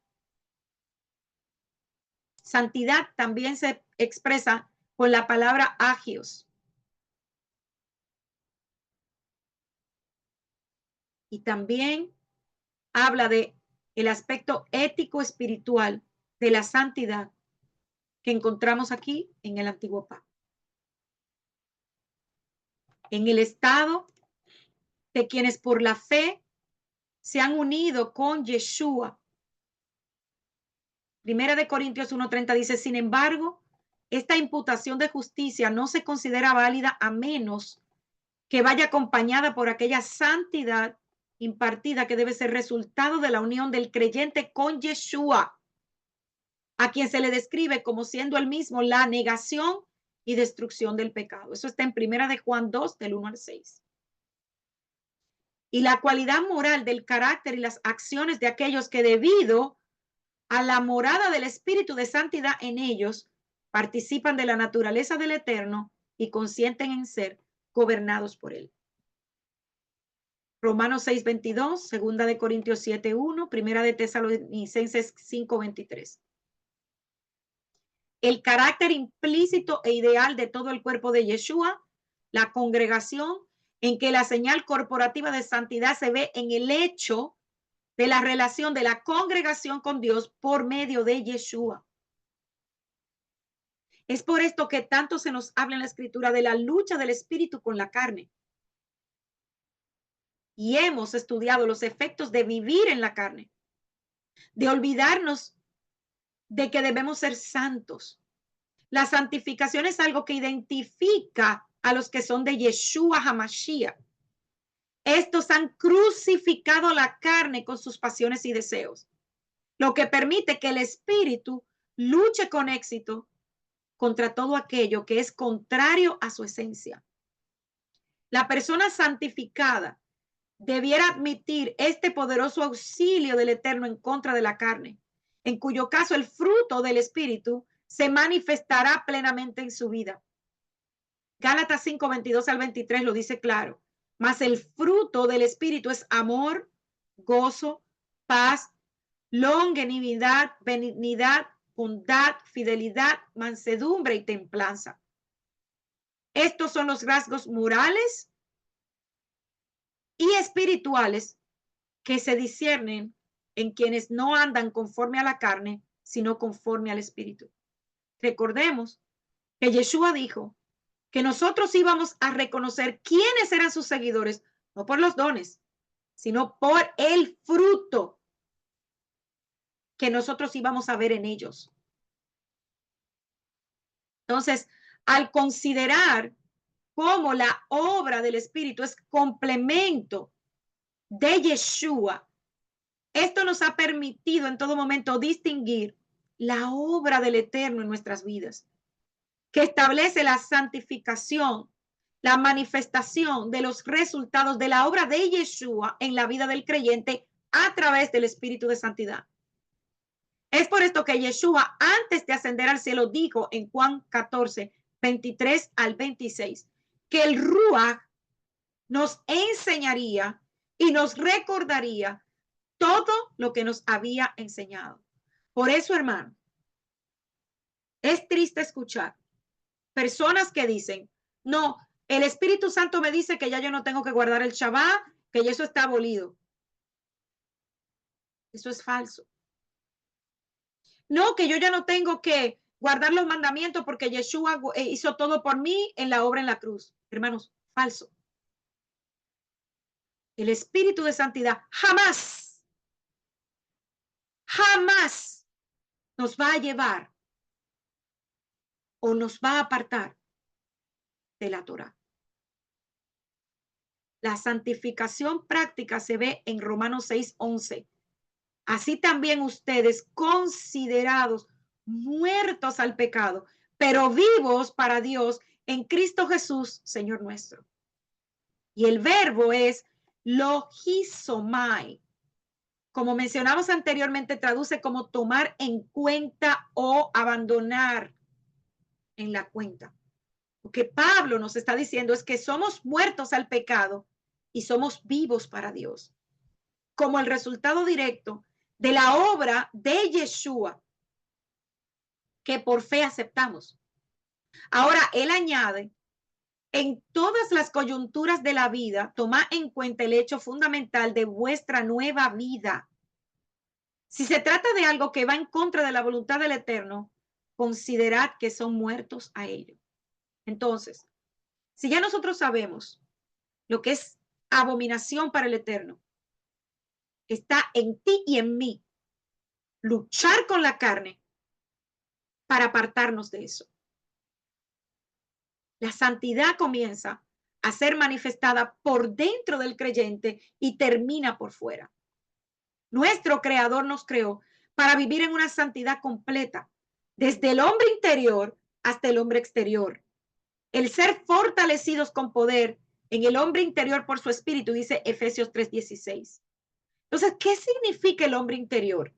Santidad también se expresa con la palabra agios. Y también habla de el aspecto ético espiritual de la santidad que encontramos aquí en el Antiguo Pacto. En el estado de quienes por la fe se han unido con Yeshua. Primera de Corintios 1:30 dice, sin embargo, esta imputación de justicia no se considera válida a menos que vaya acompañada por aquella santidad impartida que debe ser resultado de la unión del creyente con Yeshua, a quien se le describe como siendo el mismo la negación y destrucción del pecado. Eso está en Primera de Juan 2, del 1 al 6. Y la cualidad moral del carácter y las acciones de aquellos que debido a la morada del Espíritu de Santidad en ellos, participan de la naturaleza del Eterno y consienten en ser gobernados por él. Romanos 6:22, segunda de Corintios 7:1, primera de Tesalonicenses 5:23. El carácter implícito e ideal de todo el cuerpo de Yeshua, la congregación, en que la señal corporativa de santidad se ve en el hecho de la relación de la congregación con Dios por medio de Yeshua. Es por esto que tanto se nos habla en la escritura de la lucha del espíritu con la carne. Y hemos estudiado los efectos de vivir en la carne, de olvidarnos de que debemos ser santos, La santificación es algo que identifica a los que son de Yeshua HaMashiach. Estos han crucificado la carne con sus pasiones y deseos, lo que permite que el espíritu luche con éxito contra todo aquello que es contrario a su esencia. La persona santificada debiera admitir este poderoso auxilio del Eterno en contra de la carne, en cuyo caso el fruto del espíritu se manifestará plenamente en su vida. Gálatas 5, 22 al 23 lo dice claro. Mas el fruto del espíritu es amor, gozo, paz, longanimidad, benignidad, bondad, fidelidad, mansedumbre y templanza. Estos son los rasgos morales y espirituales que se disciernen en quienes no andan conforme a la carne, sino conforme al espíritu. Recordemos que Yeshua dijo que nosotros íbamos a reconocer quiénes eran sus seguidores, no por los dones, sino por el fruto que nosotros íbamos a ver en ellos. Entonces, al considerar cómo la obra del Espíritu es complemento de Yeshua, esto nos ha permitido en todo momento distinguir la obra del Eterno en nuestras vidas, que establece la santificación, la manifestación de los resultados de la obra de Yeshua en la vida del creyente a través del Espíritu de Santidad. Es por esto que Yeshua, antes de ascender al cielo, dijo en Juan 14, 23 al 26, que el Ruach nos enseñaría y nos recordaría todo lo que nos había enseñado. Por eso, hermano, es triste escuchar personas que dicen, no, el Espíritu Santo me dice que ya yo no tengo que guardar el Shabbat, que ya eso está abolido. Eso es falso. No, que yo ya no tengo que guardar los mandamientos porque Yeshua hizo todo por mí en la obra en la cruz. Hermanos, falso. El Espíritu de Santidad jamás, jamás nos va a llevar o nos va a apartar de la Torah. La santificación práctica se ve en Romanos 6:11. Así también ustedes, considerados muertos al pecado, pero vivos para Dios en Cristo Jesús, Señor nuestro. Y el verbo es logizomai. Como mencionamos anteriormente, traduce como tomar en cuenta o abandonar en la cuenta. Lo que Pablo nos está diciendo es que somos muertos al pecado y somos vivos para Dios, como el resultado directo de la obra de Yeshua que por fe aceptamos. Ahora, él añade, en todas las coyunturas de la vida, toma en cuenta el hecho fundamental de vuestra nueva vida. Si se trata de algo que va en contra de la voluntad del Eterno, considerad que son muertos a ello. Entonces, si ya nosotros sabemos lo que es abominación para el Eterno, está en ti y en mí luchar con la carne para apartarnos de eso. La santidad comienza a ser manifestada por dentro del creyente y termina por fuera. Nuestro Creador nos creó para vivir en una santidad completa, desde el hombre interior hasta el hombre exterior. El ser fortalecidos con poder en el hombre interior por su espíritu, dice Efesios 3:16. Entonces, ¿qué significa el hombre interior?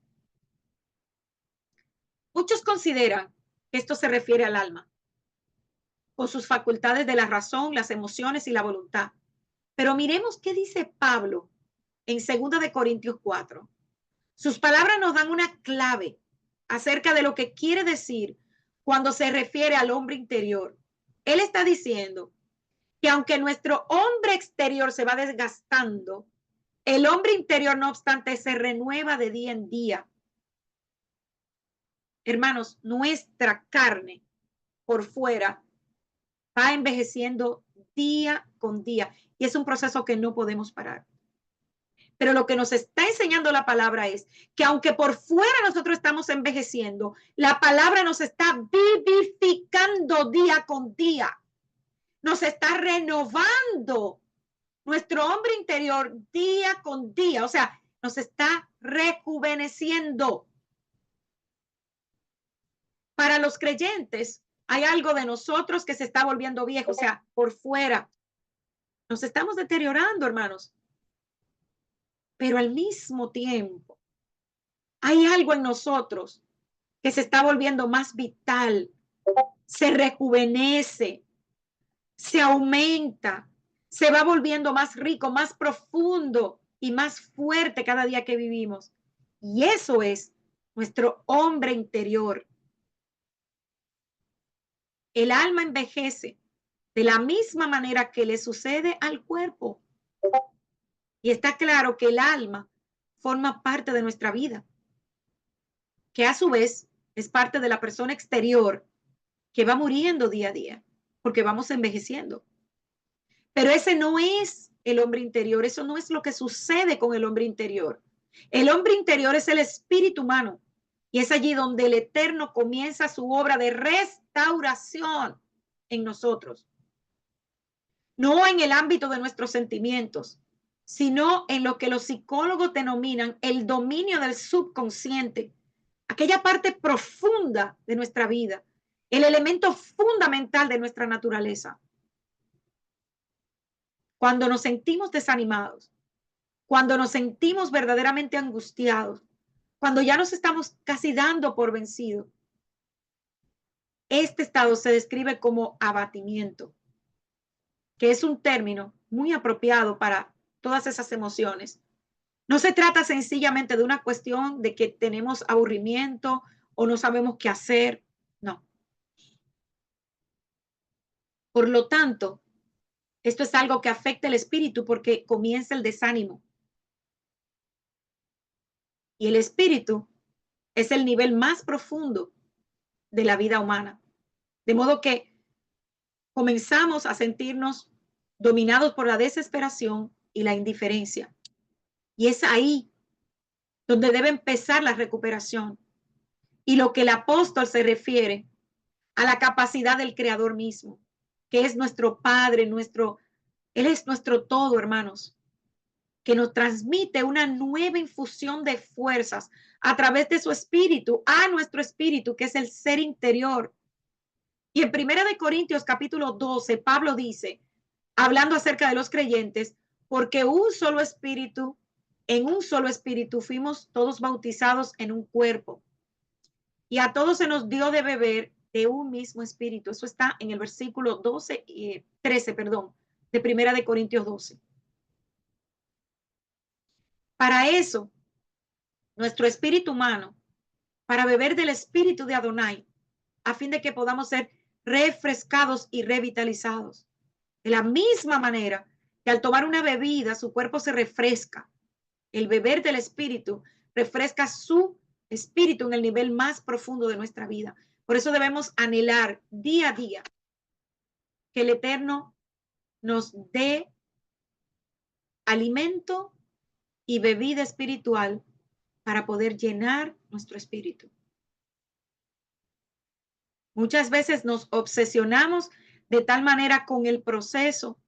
Muchos consideran que esto se refiere al alma, con sus facultades de la razón, las emociones y la voluntad. Pero miremos qué dice Pablo en 2 de Corintios 4. Sus palabras nos dan una clave acerca de lo que quiere decir cuando se refiere al hombre interior. Él está diciendo que aunque nuestro hombre exterior se va desgastando, el hombre interior, no obstante, se renueva de día en día. Hermanos, nuestra carne por fuera va envejeciendo día con día y es un proceso que no podemos parar. Pero lo que nos está enseñando la palabra es que aunque por fuera nosotros estamos envejeciendo, la palabra nos está vivificando día con día. Nos está renovando nuestro hombre interior día con día. O sea, nos está rejuveneciendo. Para los creyentes hay algo de nosotros que se está volviendo viejo. O sea, por fuera nos estamos deteriorando, hermanos. Pero al mismo tiempo hay algo en nosotros que se está volviendo más vital, se rejuvenece, se aumenta, se va volviendo más rico, más profundo y más fuerte cada día que vivimos. Y eso es nuestro hombre interior. El alma envejece de la misma manera que le sucede al cuerpo. Y está claro que el alma forma parte de nuestra vida, que a su vez es parte de la persona exterior que va muriendo día a día, porque vamos envejeciendo. Pero ese no es el hombre interior, eso no es lo que sucede con el hombre interior. El hombre interior es el espíritu humano y es allí donde el Eterno comienza su obra de restauración en nosotros. No en el ámbito de nuestros sentimientos, sino en lo que los psicólogos denominan el dominio del subconsciente, aquella parte profunda de nuestra vida, el elemento fundamental de nuestra naturaleza. Cuando nos sentimos desanimados, cuando nos sentimos verdaderamente angustiados, cuando ya nos estamos casi dando por vencidos, este estado se describe como abatimiento, que es un término muy apropiado para todas esas emociones. No se trata sencillamente de una cuestión de que tenemos aburrimiento o no sabemos qué hacer, no. Por lo tanto, esto es algo que afecta el espíritu porque comienza el desánimo. Y el espíritu es el nivel más profundo de la vida humana. De modo que comenzamos a sentirnos dominados por la desesperación y la indiferencia. Y es ahí donde debe empezar la recuperación. Y lo que el apóstol se refiere a la capacidad del Creador mismo, que es nuestro Padre, Él es nuestro todo, hermanos, que nos transmite una nueva infusión de fuerzas a través de su espíritu, a nuestro espíritu, que es el ser interior. Y en 1 Corintios capítulo 12, Pablo dice, hablando acerca de los creyentes, porque en un solo espíritu fuimos todos bautizados en un cuerpo. Y a todos se nos dio de beber de un mismo espíritu. Eso está en el versículo 13, de 1 Corintios 12. Para eso, nuestro espíritu humano, para beber del espíritu de Adonai, a fin de que podamos ser refrescados y revitalizados. De la misma manera que al tomar una bebida, su cuerpo se refresca. El beber del espíritu refresca su espíritu en el nivel más profundo de nuestra vida. Por eso debemos anhelar día a día que el Eterno nos dé alimento y bebida espiritual para poder llenar nuestro espíritu. Muchas veces nos obsesionamos de tal manera con el proceso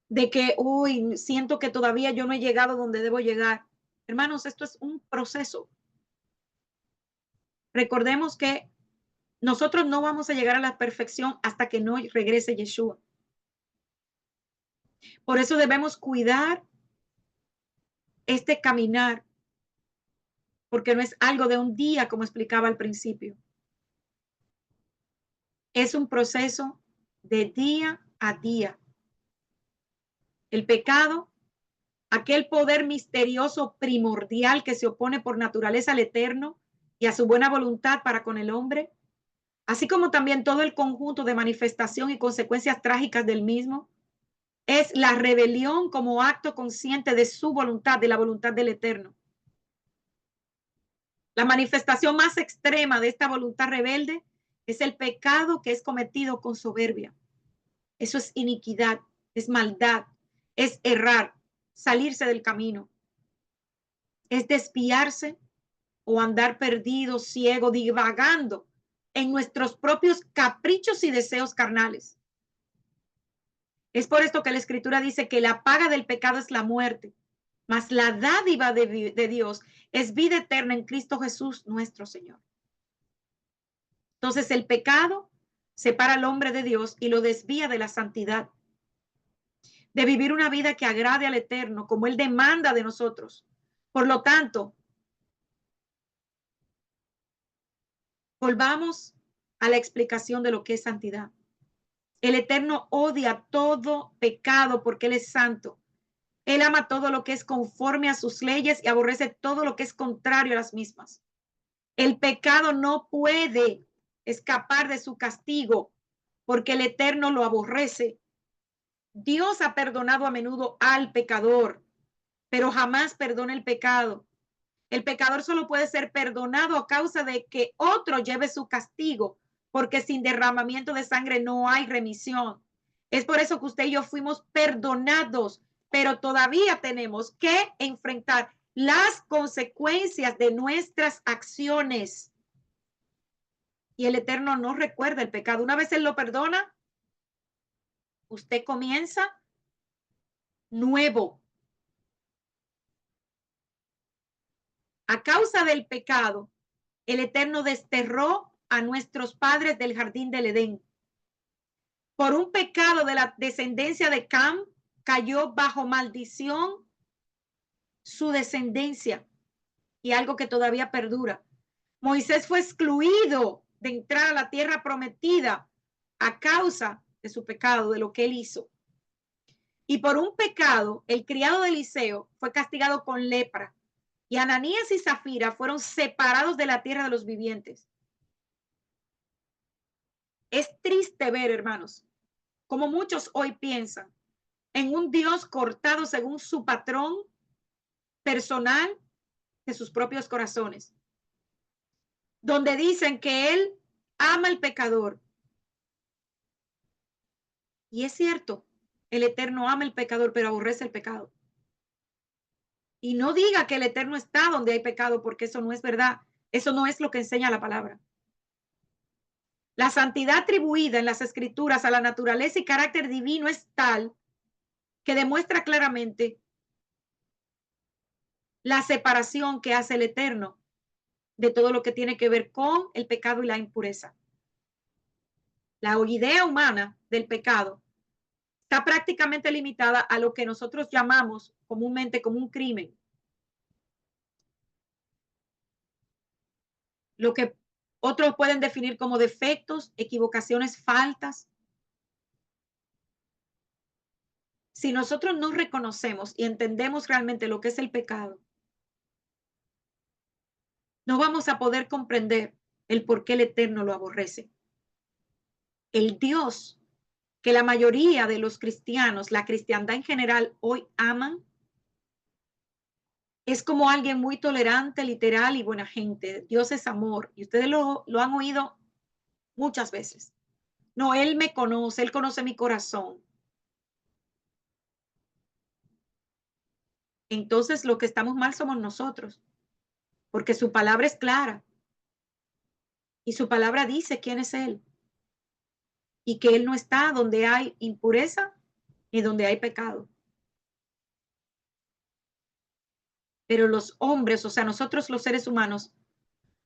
de que, uy, siento que todavía yo no he llegado donde debo llegar. Hermanos, esto es un proceso. Recordemos que nosotros no vamos a llegar a la perfección hasta que no regrese Yeshua. Por eso debemos cuidar este caminar, porque no es algo de un día, como explicaba al principio. Es un proceso de día a día. El pecado, aquel poder misterioso primordial que se opone por naturaleza al Eterno y a su buena voluntad para con el hombre, así como también todo el conjunto de manifestación y consecuencias trágicas del mismo, es la rebelión como acto consciente de su voluntad, de la voluntad del Eterno. La manifestación más extrema de esta voluntad rebelde es el pecado que es cometido con soberbia. Eso es iniquidad, es maldad, es errar, salirse del camino. es desviarse o andar perdido, ciego, divagando en nuestros propios caprichos y deseos carnales. Es por esto que la Escritura dice que la paga del pecado es la muerte, mas la dádiva de Dios es vida eterna en Cristo Jesús nuestro Señor. Entonces el pecado separa al hombre de Dios y lo desvía de la santidad, de vivir una vida que agrade al Eterno, como Él demanda de nosotros. Por lo tanto, volvamos a la explicación de lo que es santidad. El Eterno odia todo pecado porque Él es santo. Él ama todo lo que es conforme a sus leyes y aborrece todo lo que es contrario a las mismas. El pecado no puede escapar de su castigo porque el Eterno lo aborrece. Dios ha perdonado a menudo al pecador, pero jamás perdona el pecado. El pecador solo puede ser perdonado a causa de que otro lleve su castigo, porque sin derramamiento de sangre no hay remisión. Es por eso que usted y yo fuimos perdonados, pero todavía tenemos que enfrentar las consecuencias de nuestras acciones. Y el Eterno no recuerda el pecado. Una vez Él lo perdona, usted comienza nuevo. A causa del pecado, el Eterno desterró a nuestros padres del jardín del Edén. Por un pecado de la descendencia de Cam, cayó bajo maldición su descendencia y algo que todavía perdura. Moisés fue excluido de entrar a la tierra prometida a causa de su pecado, de lo que él hizo. Y por un pecado, el criado de Eliseo fue castigado con lepra. Y Ananías y Zafira fueron separados de la tierra de los vivientes. Es triste ver, hermanos, como muchos hoy piensan en un Dios cortado según su patrón personal de sus propios corazones, donde dicen que Él ama al pecador. Y es cierto, el Eterno ama al pecador, pero aborrece el pecado. Y no diga que el Eterno está donde hay pecado, porque eso no es verdad. Eso no es lo que enseña la palabra. La santidad atribuida en las Escrituras a la naturaleza y carácter divino es tal que demuestra claramente la separación que hace el Eterno de todo lo que tiene que ver con el pecado y la impureza. La idea humana del pecado está prácticamente limitada a lo que nosotros llamamos comúnmente como un crimen. Lo que otros pueden definir como defectos, equivocaciones, faltas. Si nosotros no reconocemos y entendemos realmente lo que es el pecado, no vamos a poder comprender el por qué el Eterno lo aborrece. El Dios que la mayoría de los cristianos, la cristiandad en general, hoy aman, es como alguien muy tolerante, literal y buena gente. Dios es amor. Y ustedes lo han oído muchas veces. No, Él me conoce, Él conoce mi corazón. Entonces, lo que estamos mal somos nosotros, porque su palabra es clara y su palabra dice quién es Él y que Él no está donde hay impureza ni donde hay pecado. Pero los hombres, o sea, nosotros los seres humanos,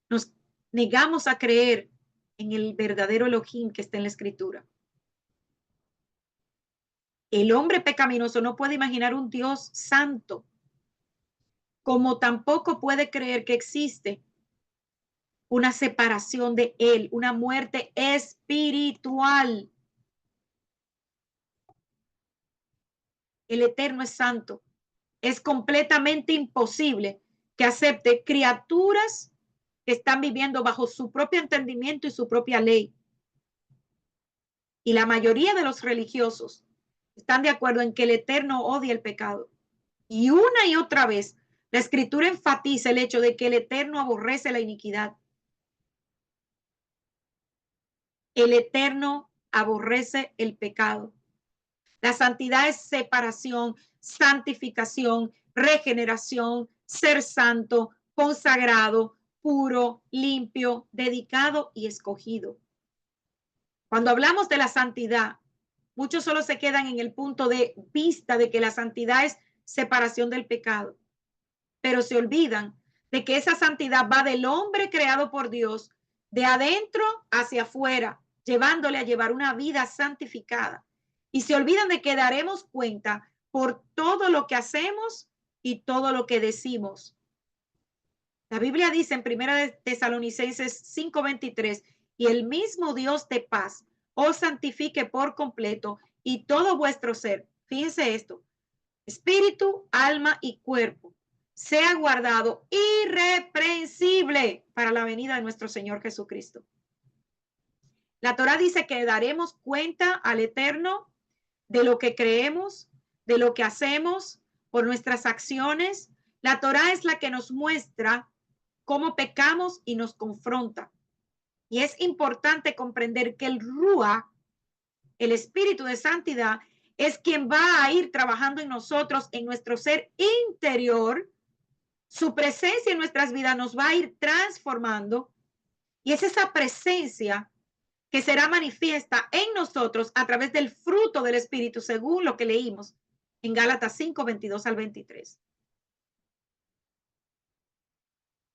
nos negamos a creer en el verdadero Elohim que está en la Escritura. El hombre pecaminoso no puede imaginar un Dios santo, como tampoco puede creer que existe una separación de él, una muerte espiritual. El Eterno es santo. Es completamente imposible que acepte criaturas que están viviendo bajo su propio entendimiento y su propia ley. Y la mayoría de los religiosos están de acuerdo en que el Eterno odia el pecado. Y una y otra vez, la Escritura enfatiza el hecho de que el Eterno aborrece la iniquidad. El Eterno aborrece el pecado. La santidad es separación, santificación, regeneración, ser santo, consagrado, puro, limpio, dedicado y escogido. Cuando hablamos de la santidad, muchos solo se quedan en el punto de vista de que la santidad es separación del pecado, pero se olvidan de que esa santidad va del hombre creado por Dios, de adentro hacia afuera, llevándole a llevar una vida santificada. Y se olvidan de que daremos cuenta por todo lo que hacemos y todo lo que decimos. La Biblia dice en 1 de Tesalonicenses 5:23, y el mismo Dios de paz os santifique por completo y todo vuestro ser, fíjense esto, espíritu, alma y cuerpo, sea guardado irreprensible para la venida de nuestro Señor Jesucristo. La Torá dice que daremos cuenta al Eterno de lo que creemos, de lo que hacemos, por nuestras acciones. La Torá es la que nos muestra cómo pecamos y nos confronta. Y es importante comprender que el Rúa, el Espíritu de Santidad, es quien va a ir trabajando en nosotros, en nuestro ser interior. Su presencia en nuestras vidas nos va a ir transformando. Y es esa presencia que será manifiesta en nosotros a través del fruto del Espíritu, según lo que leímos en Gálatas 5:22-23.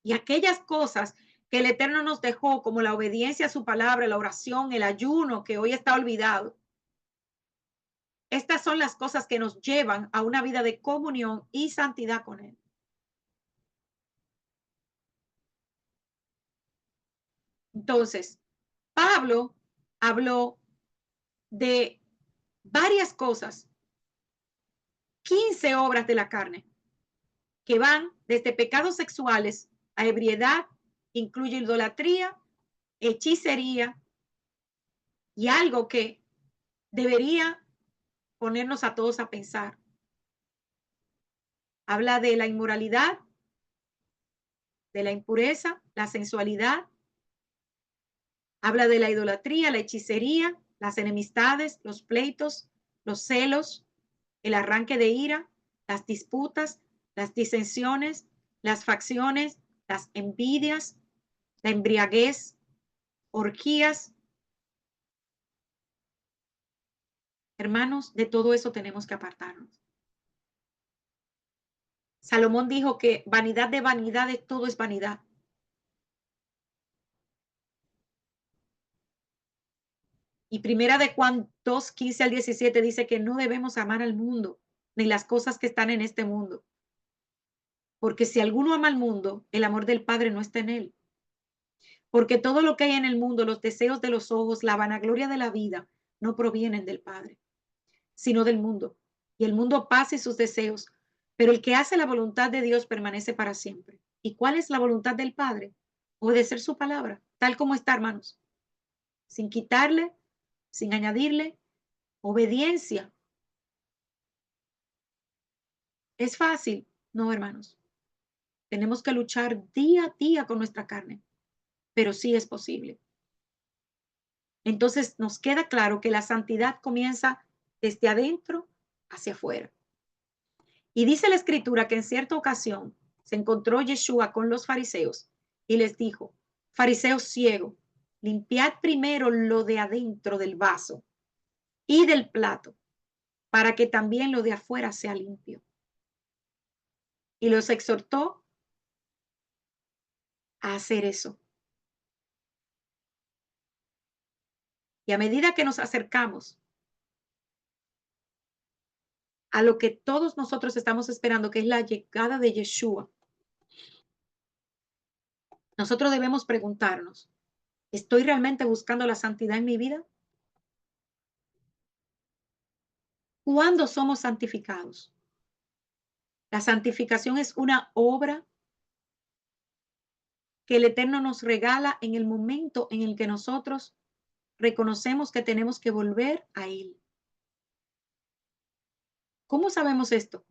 Y aquellas cosas que el Eterno nos dejó, como la obediencia a su palabra, la oración, el ayuno, que hoy está olvidado. Estas son las cosas que nos llevan a una vida de comunión y santidad con Él. Entonces, Pablo habló de varias cosas, 15 obras de la carne, que van desde pecados sexuales a ebriedad, incluye idolatría, hechicería y algo que debería ponernos a todos a pensar. Habla de la inmoralidad, de la impureza, la sensualidad. Habla de la idolatría, la hechicería, las enemistades, los pleitos, los celos, el arranque de ira, las disputas, las disensiones, las facciones, las envidias, la embriaguez, orgías. Hermanos, de todo eso tenemos que apartarnos. Salomón dijo que vanidad de vanidades, todo es vanidad. Y primera de Juan 2:15-17 dice que no debemos amar al mundo, ni las cosas que están en este mundo. Porque si alguno ama al mundo, el amor del Padre no está en él. Porque todo lo que hay en el mundo, los deseos de los ojos, la vanagloria de la vida, no provienen del Padre, sino del mundo. Y el mundo pasa y sus deseos, pero el que hace la voluntad de Dios permanece para siempre. ¿Y cuál es la voluntad del Padre? Obedecer su palabra, tal como está, hermanos, sin quitarle, sin añadirle, obediencia. ¿Es fácil? No, hermanos. Tenemos que luchar día a día con nuestra carne, pero sí es posible. Entonces nos queda claro que la santidad comienza desde adentro hacia afuera. Y dice la escritura que en cierta ocasión se encontró Yeshua con los fariseos y les dijo: fariseos ciegos, limpiad primero lo de adentro del vaso y del plato, para que también lo de afuera sea limpio. Y los exhortó a hacer eso. Y a medida que nos acercamos a lo que todos nosotros estamos esperando, que es la llegada de Yeshua, nosotros debemos preguntarnos: ¿estoy realmente buscando la santidad en mi vida? ¿Cuándo somos santificados? La santificación es una obra que el Eterno nos regala en el momento en el que nosotros reconocemos que tenemos que volver a Él. ¿Cómo sabemos esto?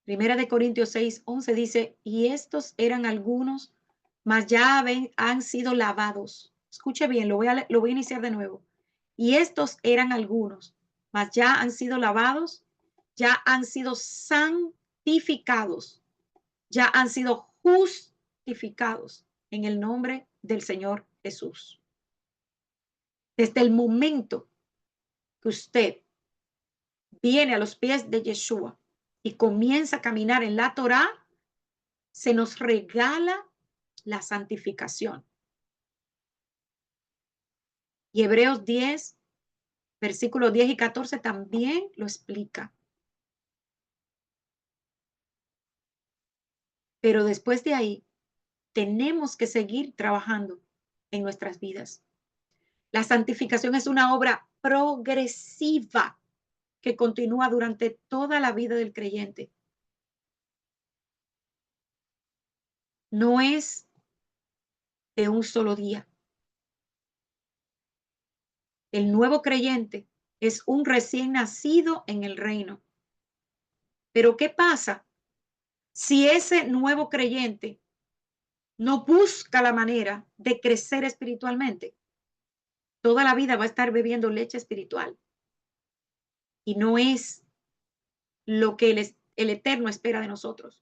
Primera de Corintios 6:11 dice: y estos eran algunos, mas ya han sido lavados. Escuche bien, lo voy a iniciar de nuevo. Y estos eran algunos, mas ya han sido lavados, ya han sido santificados, ya han sido justificados en el nombre del Señor Jesús. Desde el momento que usted viene a los pies de Yeshua y comienza a caminar en la Torá, se nos regala la santificación. Y Hebreos 10, versículos 10 y 14 también lo explica. Pero después de ahí, tenemos que seguir trabajando en nuestras vidas. La santificación es una obra progresiva que continúa durante toda la vida del creyente. No es de un solo día. El nuevo creyente es un recién nacido en el reino. Pero ¿qué pasa si ese nuevo creyente no busca la manera de crecer espiritualmente? Toda la vida va a estar bebiendo leche espiritual y no es lo que el Eterno espera de nosotros.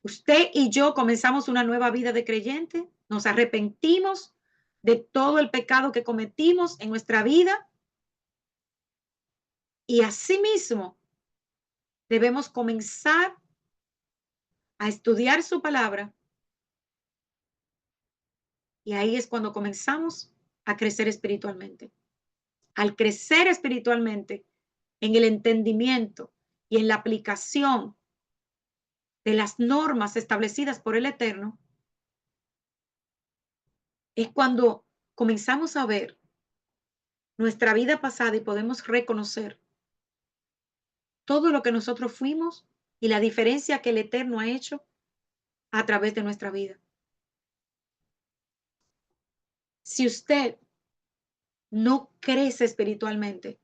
Usted y yo comenzamos una nueva vida de creyente, nos arrepentimos de todo el pecado que cometimos en nuestra vida y asimismo debemos comenzar a estudiar su palabra y ahí es cuando comenzamos a crecer espiritualmente. Al crecer espiritualmente en el entendimiento y en la aplicación de las normas establecidas por el Eterno, es cuando comenzamos a ver nuestra vida pasada y podemos reconocer todo lo que nosotros fuimos y la diferencia que el Eterno ha hecho a través de nuestra vida. Si usted no crece espiritualmente,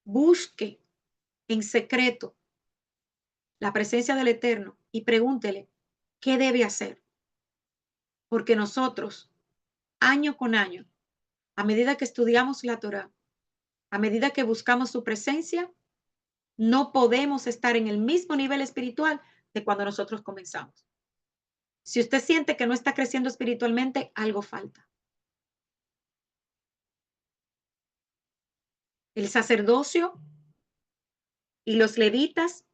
busque en secreto la presencia del Eterno y pregúntele qué debe hacer. Porque nosotros, año con año, a medida que estudiamos la Torá, a medida que buscamos su presencia, no podemos estar en el mismo nivel espiritual de cuando nosotros comenzamos. Si usted siente que no está creciendo espiritualmente, algo falta. El sacerdocio y los levitas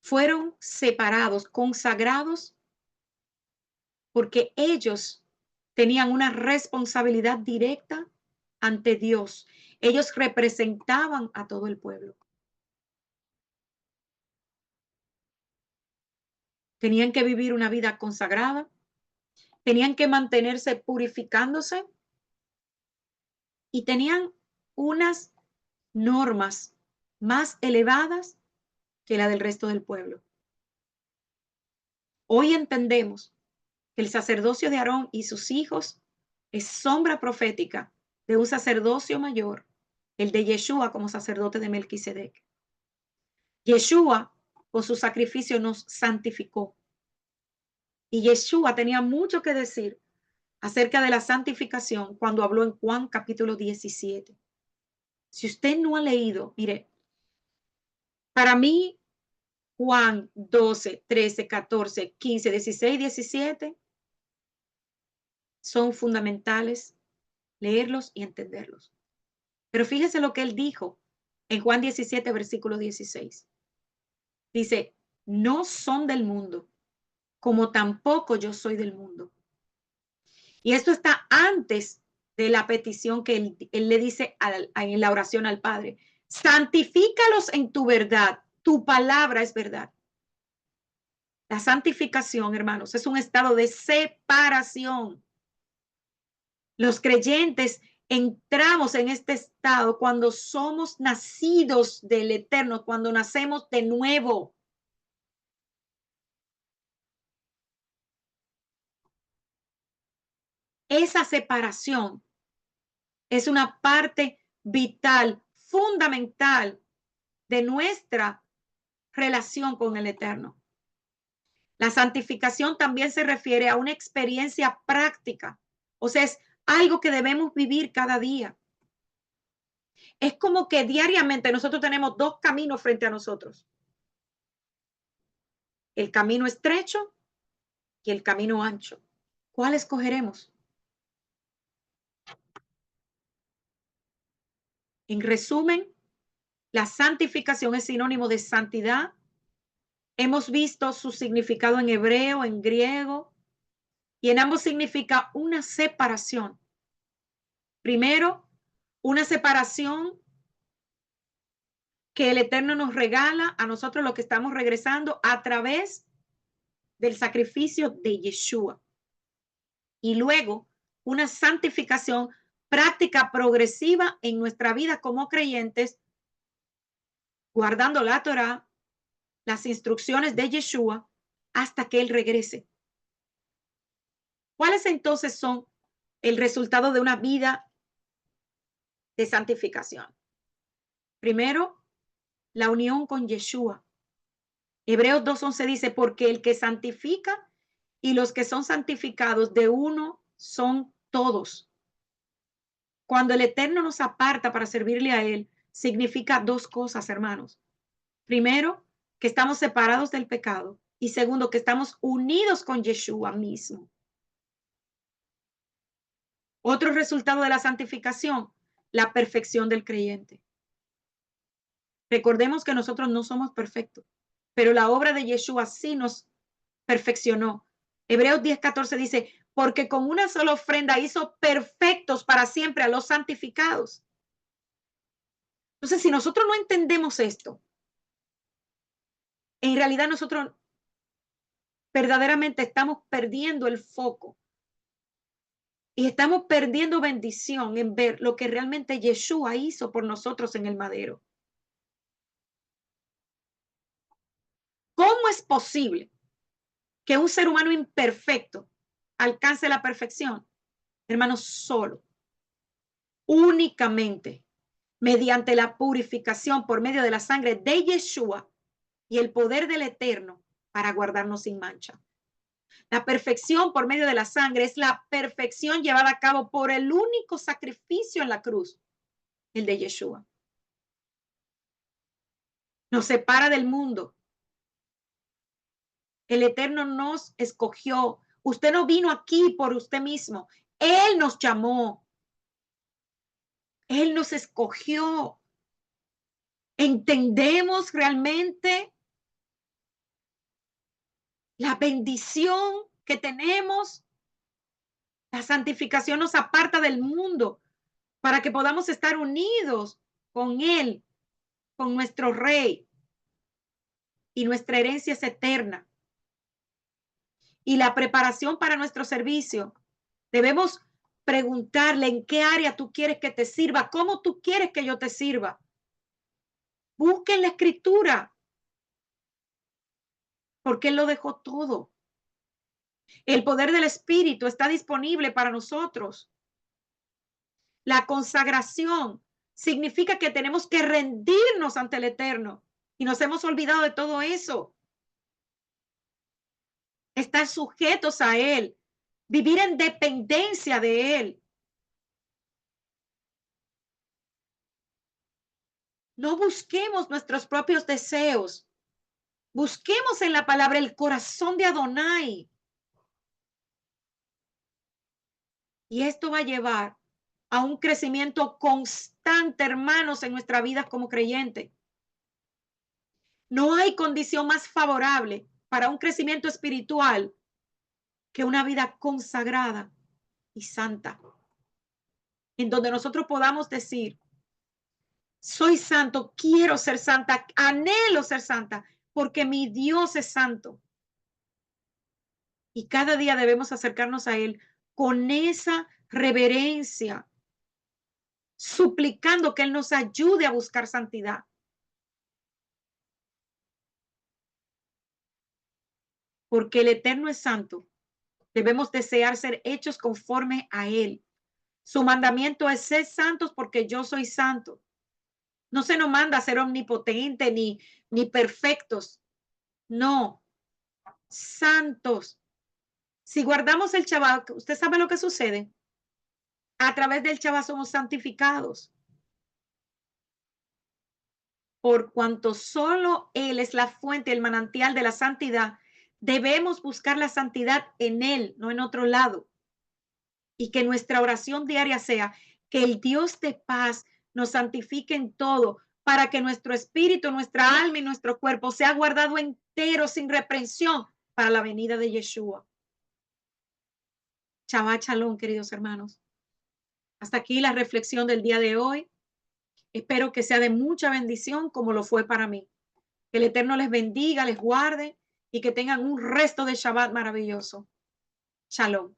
fueron separados, consagrados, porque ellos tenían una responsabilidad directa ante Dios. Ellos representaban a todo el pueblo. Tenían que vivir una vida consagrada, tenían que mantenerse purificándose y tenían unas normas más elevadas que la del resto del pueblo. Hoy entendemos que el sacerdocio de Aarón y sus hijos es sombra profética de un sacerdocio mayor, el de Yeshua como sacerdote de Melquisedec. Yeshua, con su sacrificio, nos santificó. Y Yeshua tenía mucho que decir acerca de la santificación cuando habló en Juan capítulo 17. Si usted no ha leído, mire, para mí Juan 12, 13, 14, 15, 16, 17 son fundamentales leerlos y entenderlos. Pero fíjese lo que él dijo en Juan 17, versículo 16. Dice, no son del mundo, como tampoco yo soy del mundo. Y esto está antes de la petición que él le dice en la oración al Padre. Santifícalos en tu verdad, tu palabra es verdad. La santificación, hermanos, es un estado de separación. Los creyentes entramos en este estado cuando somos nacidos del Eterno, cuando nacemos de nuevo. Esa separación es una parte vital, fundamental de nuestra relación con el Eterno. La santificación también se refiere a una experiencia práctica, o sea, es algo que debemos vivir cada día. Es como que diariamente nosotros tenemos dos caminos frente a nosotros. el camino estrecho y el camino ancho. ¿Cuál escogeremos? En resumen, la santificación es sinónimo de santidad. Hemos visto su significado en hebreo, en griego, y en ambos significa una separación. Primero, una separación que el Eterno nos regala a nosotros los que estamos regresando a través del sacrificio de Yeshua. Y luego, una santificación práctica progresiva en nuestra vida como creyentes, guardando la Torá, las instrucciones de Yeshua, hasta que Él regrese. ¿Cuáles entonces son el resultado de una vida de santificación? Primero, la unión con Yeshua. Hebreos 2:11 dice, porque el que santifica y los que son santificados de uno son todos. Cuando el Eterno nos aparta para servirle a Él, significa dos cosas, hermanos. Primero, que estamos separados del pecado. Y segundo, que estamos unidos con Yeshua mismo. Otro resultado de la santificación, la perfección del creyente. Recordemos que nosotros no somos perfectos, pero la obra de Yeshua sí nos perfeccionó. Hebreos 10:14 dice, porque con una sola ofrenda hizo perfectos para siempre a los santificados. Entonces, si nosotros no entendemos esto, en realidad nosotros verdaderamente estamos perdiendo el foco y estamos perdiendo bendición en ver lo que realmente Yeshua hizo por nosotros en el madero. ¿Cómo es posible que un ser humano imperfecto alcance la perfección? Hermanos, solo, únicamente, mediante la purificación por medio de la sangre de Yeshua y el poder del Eterno para guardarnos sin mancha. La perfección por medio de la sangre es la perfección llevada a cabo por el único sacrificio en la cruz, el de Yeshua. Nos separa del mundo. El Eterno nos escogió. Usted no vino aquí por usted mismo. Él nos llamó. Él nos escogió. ¿Entendemos realmente la bendición que tenemos? La santificación nos aparta del mundo para que podamos estar unidos con Él, con nuestro Rey. Y nuestra herencia es eterna. Y la preparación para nuestro servicio, debemos preguntarle en qué área tú quieres que te sirva, cómo tú quieres que yo te sirva. Busquen la escritura, porque Él lo dejó todo. El poder del Espíritu está disponible para nosotros. La consagración significa que tenemos que rendirnos ante el Eterno y nos hemos olvidado de todo eso. Estar sujetos a Él, vivir en dependencia de Él. No busquemos nuestros propios deseos. Busquemos en la palabra el corazón de Adonai. Y esto va a llevar a un crecimiento constante, hermanos, en nuestra vida como creyente. No hay condición más favorable para un crecimiento espiritual que una vida consagrada y santa, en donde nosotros podamos decir, soy santo, quiero ser santa, anhelo ser santa, porque mi Dios es santo. Y cada día debemos acercarnos a Él con esa reverencia, suplicando que Él nos ayude a buscar santidad. Porque el Eterno es santo. Debemos desear ser hechos conforme a Él. Su mandamiento es ser santos porque yo soy santo. No se nos manda a ser omnipotente ni perfectos. No, santos. Si guardamos el Shabbat, ¿usted sabe lo que sucede? A través del Shabbat somos santificados. Por cuanto solo Él es la fuente, el manantial de la santidad, Debemos buscar la santidad en Él, no en otro lado. Y que nuestra oración diaria sea que el Dios de paz nos santifique en todo, para que nuestro espíritu, nuestra alma y nuestro cuerpo sea guardado entero, sin reprensión, para la venida de Yeshua. Shabbat shalom, queridos hermanos. Hasta aquí la reflexión del día de hoy. Espero que sea de mucha bendición como lo fue para mí. Que el Eterno les bendiga, les guarde y que tengan un resto de Shabbat maravilloso. Shalom.